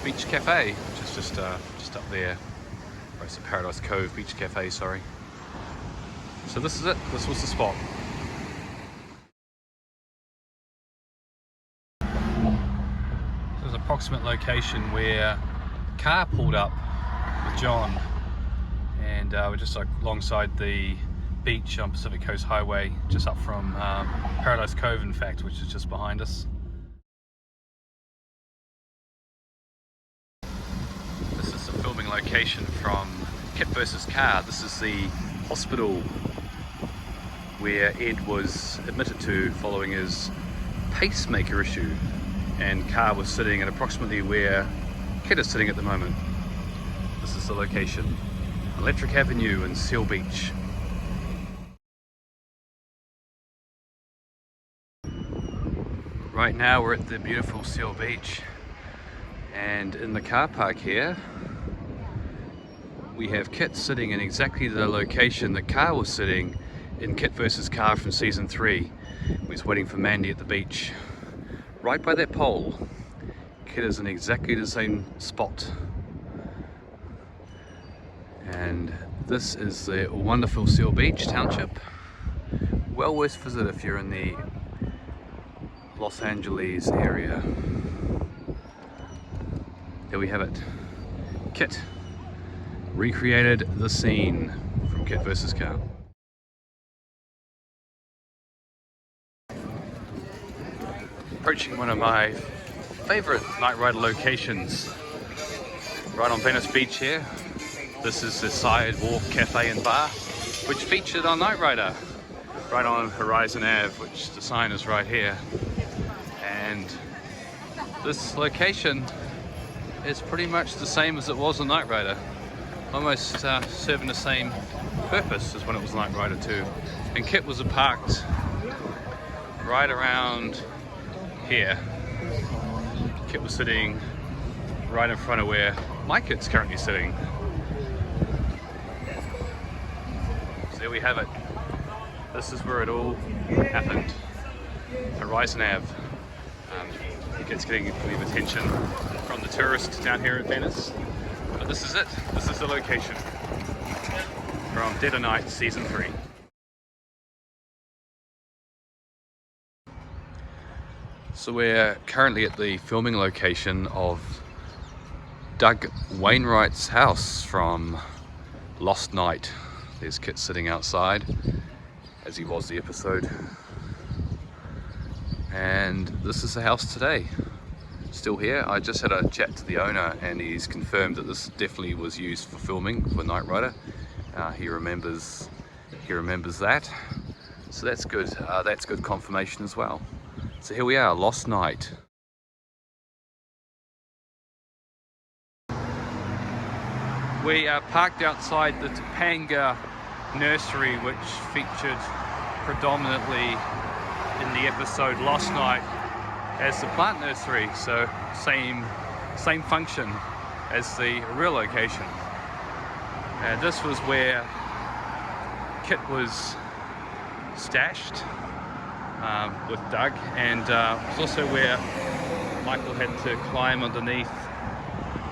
Beach Cafe, which is just up there. Or it's the Paradise Cove Beach Cafe, sorry. So this is it. This was the spot. Approximate location where Car pulled up with John, and we're just like alongside the beach on Pacific Coast Highway, just up from Paradise Cove, in fact, which is just behind us. This is the filming location from KITT versus Car. This is the hospital where Ed was admitted to following his pacemaker issue. And Car was sitting at approximately where KITT is sitting at the moment. This is the location. Electric Avenue in Seal Beach. Right now we're at the beautiful Seal Beach, and in the car park here we have KITT sitting in exactly the location that Car was sitting in KITT versus Car from season 3. He's waiting for Mandy at the beach. Right by that pole, KITT is in exactly the same spot. And this is the wonderful Seal Beach Township. Well worth a visit if you're in the Los Angeles area. There we have it. KITT recreated the scene from KITT versus Car. Approaching one of my favorite Knight Rider locations, right on Venice Beach here. This is the Sidewalk Cafe and Bar, which featured on Knight Rider, right on Horizon Ave, which the sign is right here. And this location is pretty much the same as it was on Knight Rider, almost serving the same purpose as when it was Knight Rider 2. And KITT was parked right around here. KITT was sitting right in front of where my KITT's currently sitting. So there we have it. This is where it all happened. Horizon Ave. It's getting plenty of attention from the tourists down here at Venice. But this is it. This is the location from Dead of Night Season 3. So we're currently at the filming location of Doug Wainwright's house from Lost Night. There's KITT sitting outside, as he was the episode. And this is the house today. Still here. I just had a chat to the owner and he's confirmed that this definitely was used for filming for Knight Rider. He remembers that. So that's good. That's good confirmation as well. So here we are, Lost Night. We are parked outside the Topanga nursery, which featured predominantly in the episode Lost Night as the plant nursery. So same function as the real location. And this was where KITT was stashed with Doug, and it was also where Michael had to climb underneath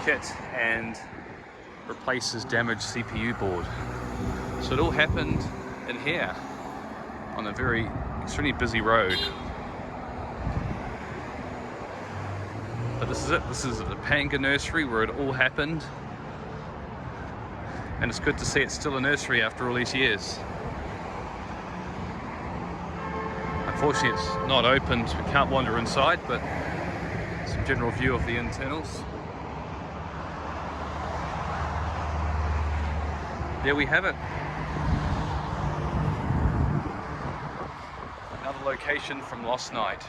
KITT and replace his damaged CPU board. So it all happened in here on a very extremely busy road. But this is it. This is the Topanga nursery where it all happened, and it's good to see it's still a nursery after all these years. Unfortunately, it's not open, so we can't wander inside, but some general view of the internals. There we have it. Another location from Lost Night.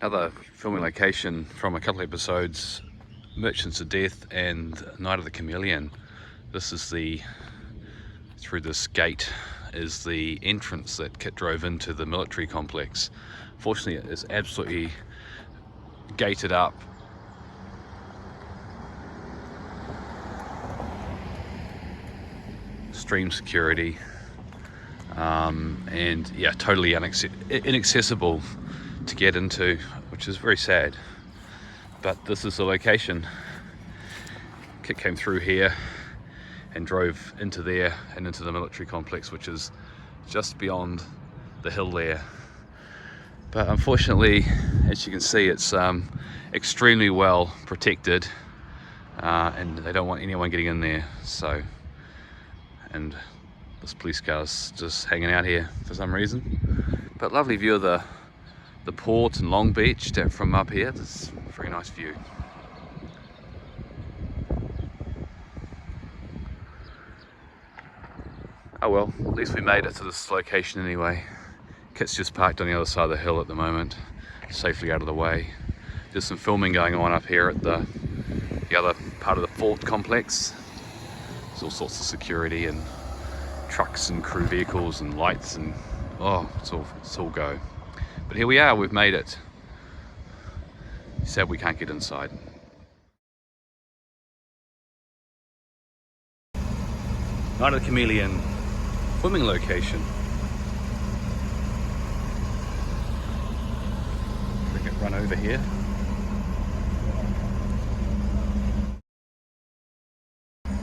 Another filming location from a couple of episodes, Merchants of Death and Night of the Chameleon. This is through this gate is the entrance that KITT drove into the military complex. Fortunately, it is absolutely gated up. Extreme security, and yeah, totally inaccessible to get into, which is very sad. But this is the location. KITT came through here and drove into there and into the military complex, which is just beyond the hill there. But unfortunately, as you can see, it's extremely well protected, and they don't want anyone getting in there. So, and this police car's just hanging out here for some reason. But lovely view of the port and Long Beach from up here. This is a very nice view. Oh well, at least we made it to this location anyway. KITT's just parked on the other side of the hill at the moment, safely out of the way. There's some filming going on up here at the other part of the fort complex. There's all sorts of security and trucks and crew vehicles and lights, and oh, it's all go. But here we are, we've made it. Sad we can't get inside. Night of the Chameleon filming location. We can run over here.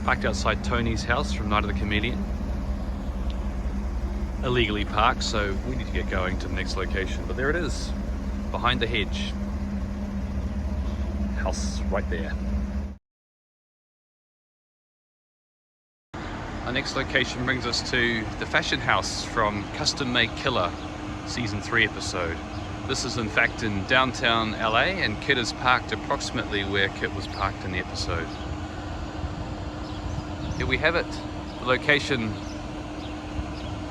Parked outside Tony's house from Night of the Chameleon. Illegally parked, so we need to get going to the next location. But there it is, behind the hedge. House right there. Our next location brings us to the fashion house from Custom Made Killer Season 3 episode. This is in fact in downtown LA, and KITT is parked approximately where KITT was parked in the episode. Here we have it. The location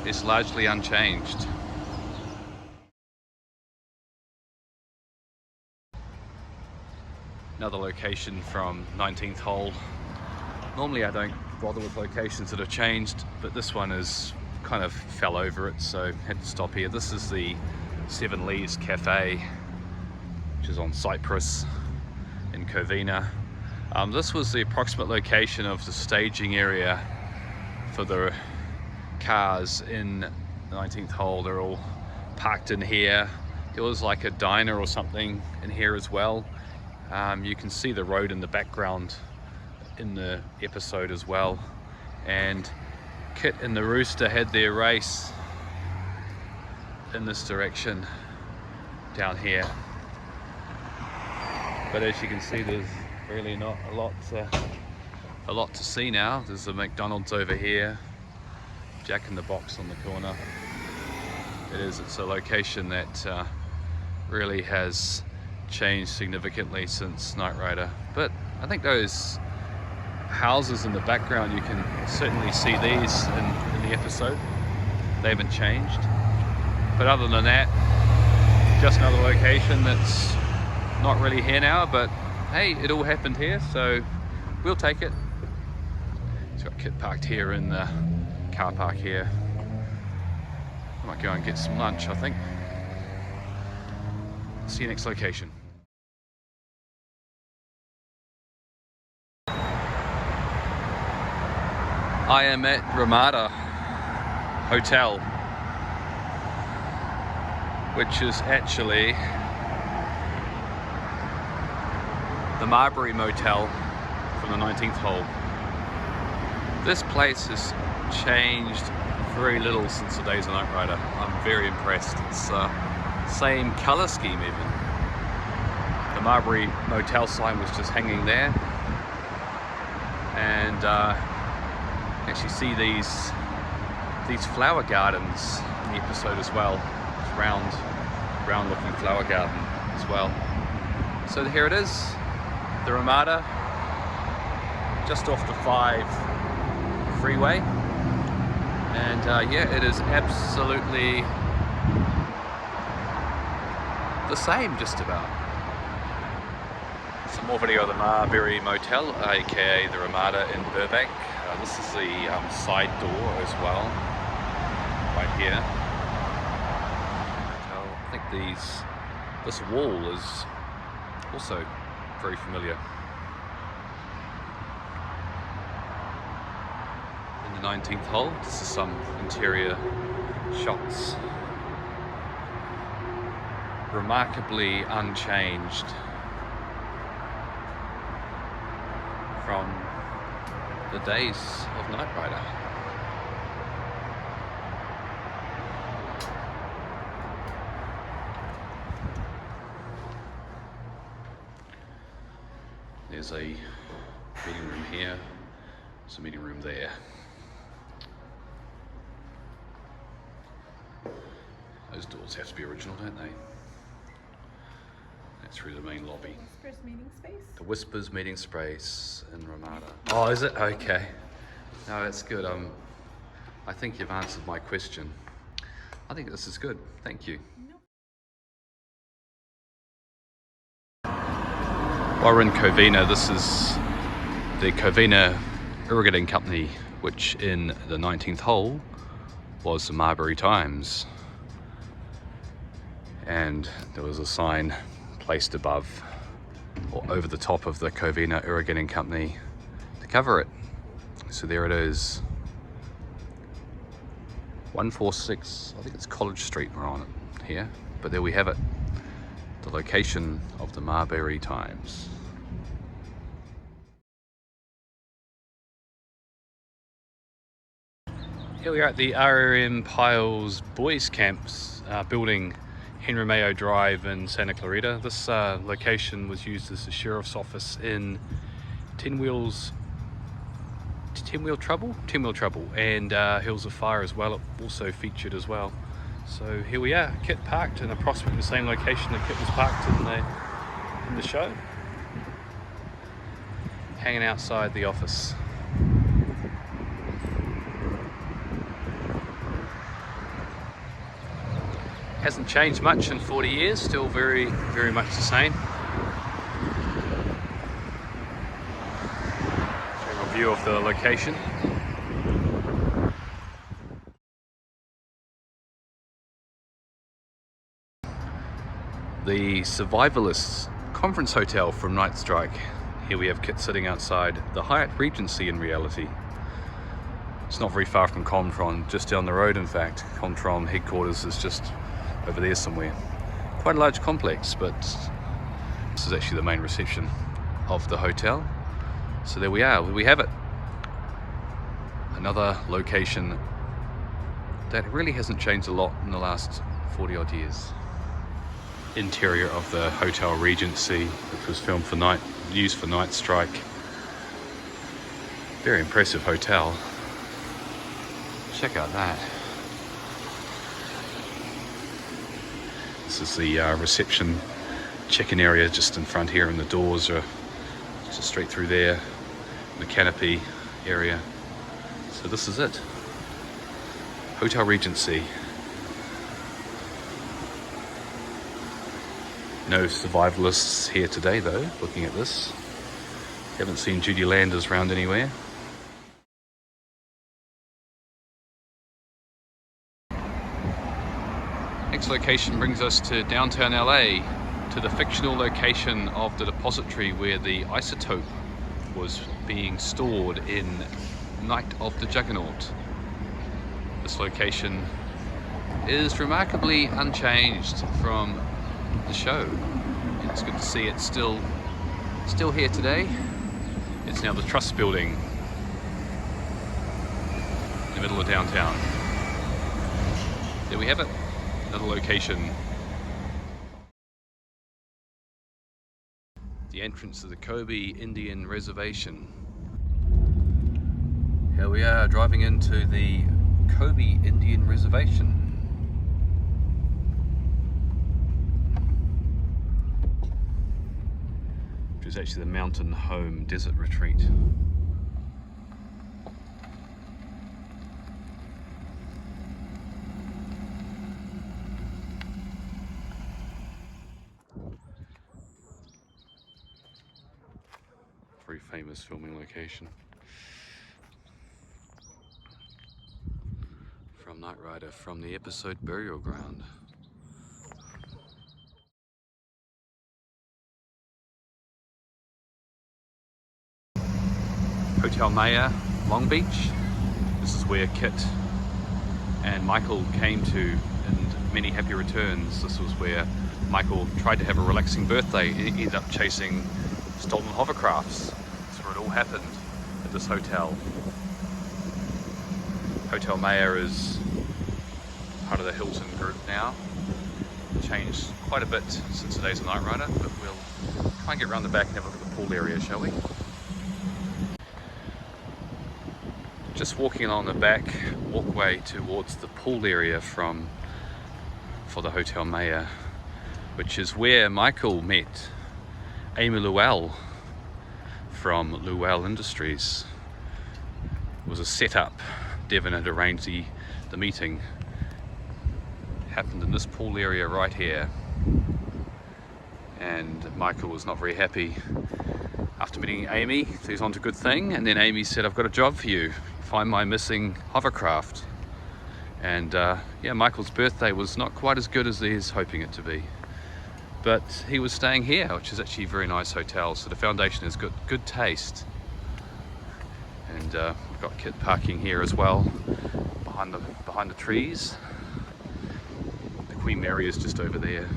is largely unchanged. Another location from 19th hole. Normally I don't bother with locations that have changed, but this one is kind of fell over it, so had to stop here. This is the Seven Leaves Cafe, which is on Cypress in Covina. This was the approximate location of the staging area for the cars in the 19th hole. They're all parked in here. There was like a diner or something in here as well. You can see the road in the background in the episode as well. And KITT and the Rooster had their race in this direction down here. But as you can see, there's really not a lot to see now. There's a McDonald's over here, Jack in the Box on the corner. It's a location that really has changed significantly since Knight Rider. But I think those houses in the background, you can certainly see these in the episode. They haven't changed. But other than that, just another location that's not really here now, but hey, it all happened here, so we'll take it. It's got KITT parked here in the car park here. I might go and get some lunch, I think. See you next location. I am at Ramada Hotel, which is actually the Marberry Motel from the 19th hole. This place has changed very little since the days of Knight Rider. I'm very impressed. It's same colour scheme even. The Marberry Motel sign was just hanging there, and actually see these flower gardens in the episode as well. It's round looking flower garden as well. So here it is, the Ramada, just off the 5 freeway, and yeah, it is absolutely the same just about. Some more video of the Marberry Motel, aka the Ramada in Burbank. This is the side door as well, right here. I think this wall is also very familiar. In the 19th hole, this is some interior shots. Remarkably unchanged from the days of Knight Rider. There's a meeting room here, there's a meeting room there. Those doors have to be original, don't they? That's through the main lobby. Whispers meeting space? The Whispers meeting space in Ramada. Oh, is it? Okay. No, that's good. I think you've answered my question. I think this is good. Thank you. While we're in Covina, this is the Covina Irrigating Company, which in the 19th hole was the Marberry Times. And there was a sign placed above or over the top of the Covina Irrigating Company to cover it. So there it is. 146, I think it's College Street we're on it here, but there we have it. The location of the Marberry Times. Here we are at the RRM Piles Boys Camps building, Henry Mayo Drive in Santa Clarita. This location was used as the sheriff's office in 10 Wheel Trouble, and Hills of Fire as well. It also featured as well. So here we are, KITT parked in approximately the same location that KITT was parked in the show, hanging outside the office. Hasn't changed much in 40 years, still very, very much the same. General view of the location. The Survivalists Conference Hotel from Night Strike Here we have KITT sitting outside the Hyatt Regency in reality. It's not very far from Contron, just down the road in fact. Contron headquarters is just over there somewhere. Quite a large complex, but this is actually the main reception of the hotel. So there we are, we have it. Another location that really hasn't changed a lot in the last 40 odd years. Interior of the Hotel Regency, which was filmed for used for Night Strike. Very impressive hotel. Check out that. This is the reception check-in area just in front here, and the doors are just straight through there. The canopy area. So this is it. Hotel Regency. No survivalists here today though, looking at this. Haven't seen Judy Landers round anywhere. Next location brings us to downtown LA, to the fictional location of the depository where the isotope was being stored in Night of the Juggernaut. This location is remarkably unchanged from the show. It's good to see it's still here today. It's now the Trust Building in the middle of downtown. There we have it, another location. The entrance to the Kobe Indian Reservation. Here we are driving into the Kobe Indian Reservation. Which is actually the mountain home desert retreat. Very famous filming location. From Knight Rider, from the episode Burial Ground. Hotel Maya, Long Beach. This is where KITT and Michael came to in many happy returns. This was where Michael tried to have a relaxing birthday. He ended up chasing stolen hovercrafts. That's where it all happened, at this hotel. Hotel Maya is part of the Hilton group now. Changed quite a bit since the days of Knight Rider, but we'll try and get around the back and have a look at the pool area, shall we? Just walking along the back walkway towards the pool area for the Hotel Maya, which is where Michael met Amy Llewell from Llewell Industries. It was a setup. Devon had arranged the meeting. It happened in this pool area right here, and Michael was not very happy after meeting Amy. So he's on to a good thing, and then Amy said, "I've got a job for you. Find my missing hovercraft." And yeah, Michael's birthday was not quite as good as he's hoping it to be, but he was staying here, which is actually a very nice hotel. So the foundation has got good taste. And we've got KITT parking here as well, behind the trees. The Queen Mary is just over there.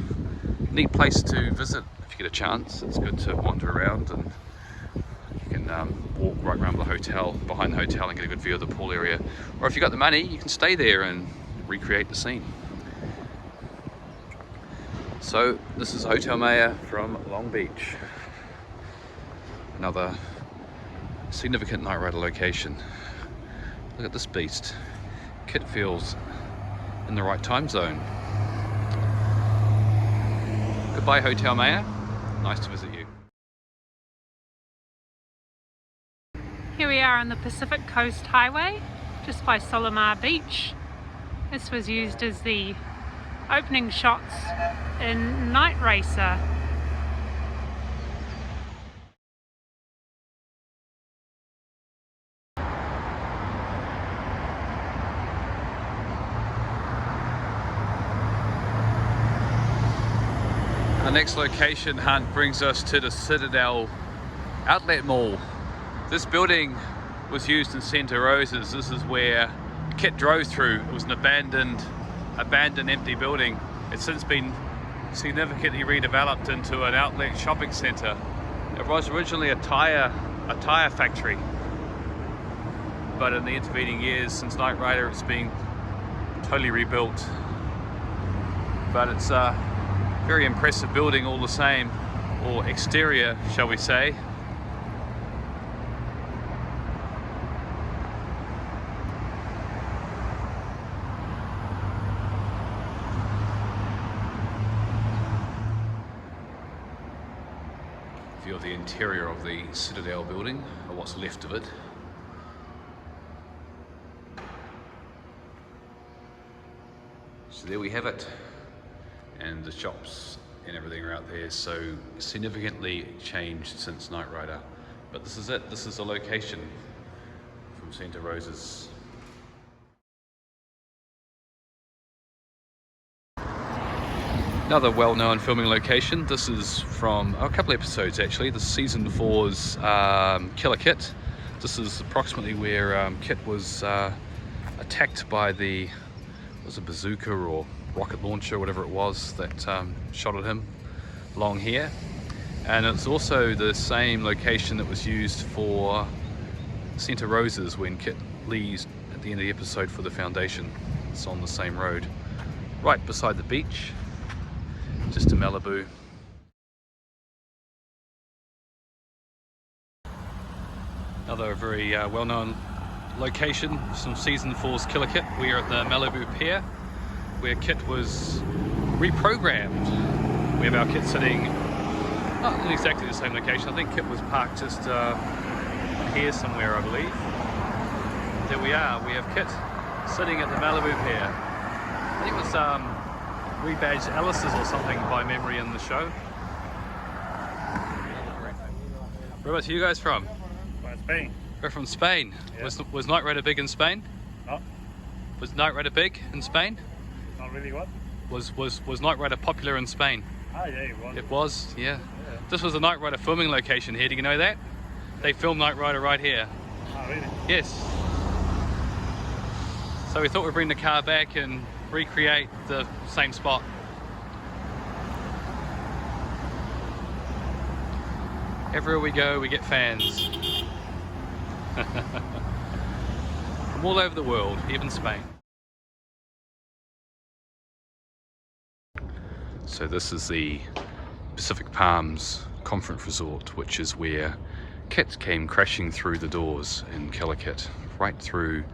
Neat place to visit if you get a chance. It's good to wander around, and you can walk right around the hotel, behind the hotel, and get a good view of the pool area. Or if you've got the money, you can stay there and recreate the scene. So this is Hotel Maya from Long Beach. Another significant Knight Rider location. Look at this beast. KITT feels in the right time zone. Goodbye, Hotel Maya. Nice to visit you. Here we are on the Pacific Coast Highway, just by Solomar Beach. This was used as the opening shots in Night Racer. Our next location hunt brings us to the Citadel outlet mall. This building was used in Santa Rosa's. This is where KITT drove through. It was an abandoned empty building. It's since been significantly redeveloped into an outlet shopping center. It was originally a tire factory, but in the intervening years since Knight Rider it's been totally rebuilt. But it's a very impressive building all the same, or exterior shall we say. View of the interior of the Citadel building, or what's left of it. So there we have it, and the shops and everything are out there, so significantly changed since Knight Rider. But this is it, this is the location from Santa Rosa's. Another well-known filming location. This is from a couple of episodes actually, the season 4's Killer KITT. This is approximately where KITT was attacked by the, was a bazooka or rocket launcher, whatever it was, that shot at him along here. And it's also the same location that was used for Santa Rosa's when KITT leaves at the end of the episode for the Foundation. It's on the same road, right beside the beach. Just to Malibu. Another very well-known location from season 4's Killer KITT. We are at the Malibu Pier, where KITT was reprogrammed. We have our KITT sitting not in exactly the same location. I think KITT was parked just here somewhere, I believe. There we are. We have KITT sitting at the Malibu Pier. I think it was rebadged Alice's or something by memory in the show. Whereabouts are you guys from? Spain. We're from Spain. Yeah. Was Knight Rider big in Spain? No. Was Knight Rider big in Spain? Not really. What? Was Knight Rider popular in Spain? Ah, yeah, it was. It was, yeah. This was a Knight Rider filming location here. Do you know that? They filmed Knight Rider right here. Ah, really? Yes. So we thought we'd bring the car back and recreate the same spot. Everywhere we go, we get fans. From all over the world, even Spain. So this is the Pacific Palms Conference Resort, which is where KITT came crashing through the doors in Killer KITT, right through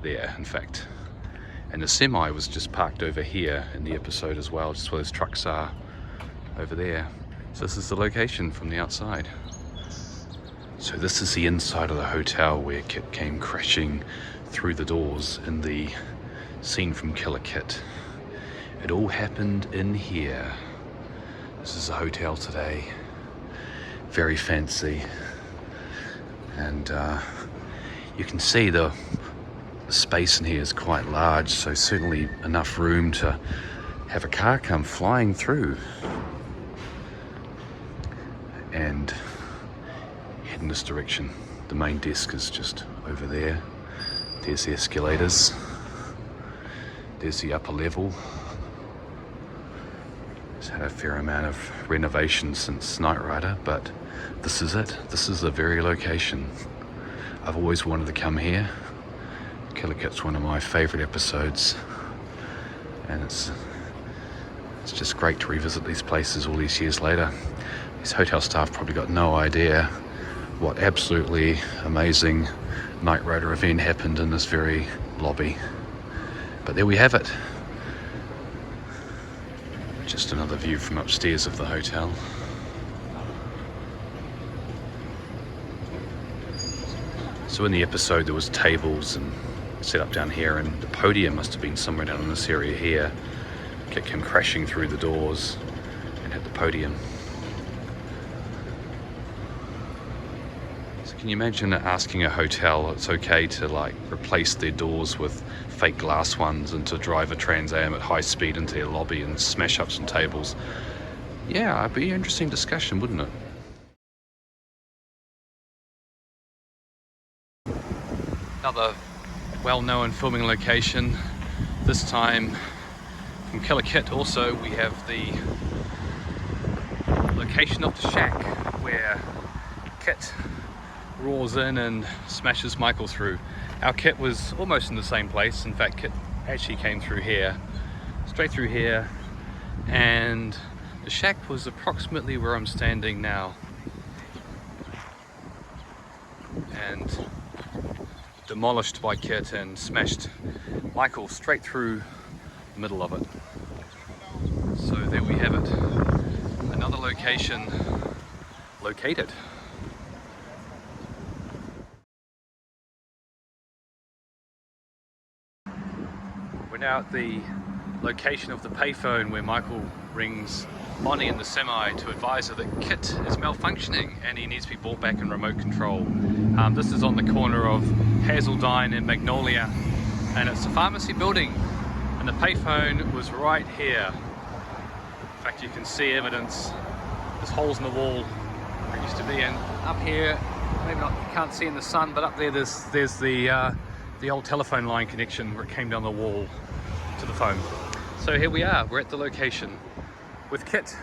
there, in fact. And the semi was just parked over here in the episode as well, just where those trucks are over there. So this is the location from the outside. So this is the inside of the hotel where KITT came crashing through the doors in the scene from Killer KITT. It all happened in here. This is a hotel today. Very fancy. And you can see the space in here is quite large, so certainly enough room to have a car come flying through and head in this direction. The main desk is just over there. There's the escalators. There's the upper level. It's had a fair amount of renovation since Knight Rider, but this is it. This is the very location. I've always wanted to come here. Killer KITT's one of my favourite episodes, and it's just great to revisit these places all these years later. These hotel staff probably got no idea what absolutely amazing Knight Rider event happened in this very lobby. But there we have it. Just another view from upstairs of the hotel. So in the episode there was tables and set up down here, and the podium must have been somewhere down in this area here. KITT came crashing through the doors and hit the podium. So can you imagine asking a hotel it's okay to like replace their doors with fake glass ones and to drive a Trans Am at high speed into their lobby and smash up some tables? Yeah, it'd be an interesting discussion, wouldn't it? Another well-known filming location, this time from KITT. Also, we have the location of the shack where KITT roars in and smashes Michael through. Our KITT was almost in the same place. In fact, KITT actually came through here, straight through here, and the shack was approximately where I'm standing now. And demolished by KITT and smashed Michael straight through the middle of it. So there we have it. Another location located. We're now at the location of the payphone where Michael rings Bonnie in the semi to advise her that KITT is malfunctioning and he needs to be brought back in remote control. This is on the corner of Hazeltine and Magnolia, and it's a pharmacy building, and the payphone was right here. In fact, you can see evidence. There's holes in the wall where it used to be, and up here, maybe not, you can't see in the sun, but up there there's the old telephone line connection where it came down the wall to the phone. So here we are, we're at the location with KITT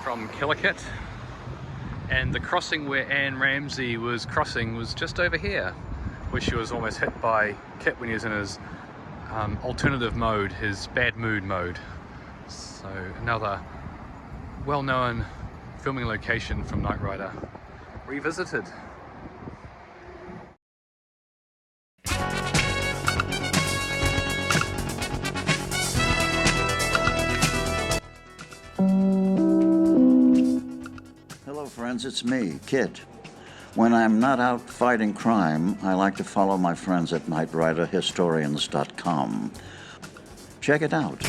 from KITT, and the crossing where Anne Ramsey was crossing was just over here, where she was almost hit by KITT when he was in his alternative mode, his bad mood mode. So another well-known filming location from Knight Rider revisited. Hello friends, it's me, KITT. When I'm not out fighting crime, I like to follow my friends at knightriderhistorians.com. Check it out.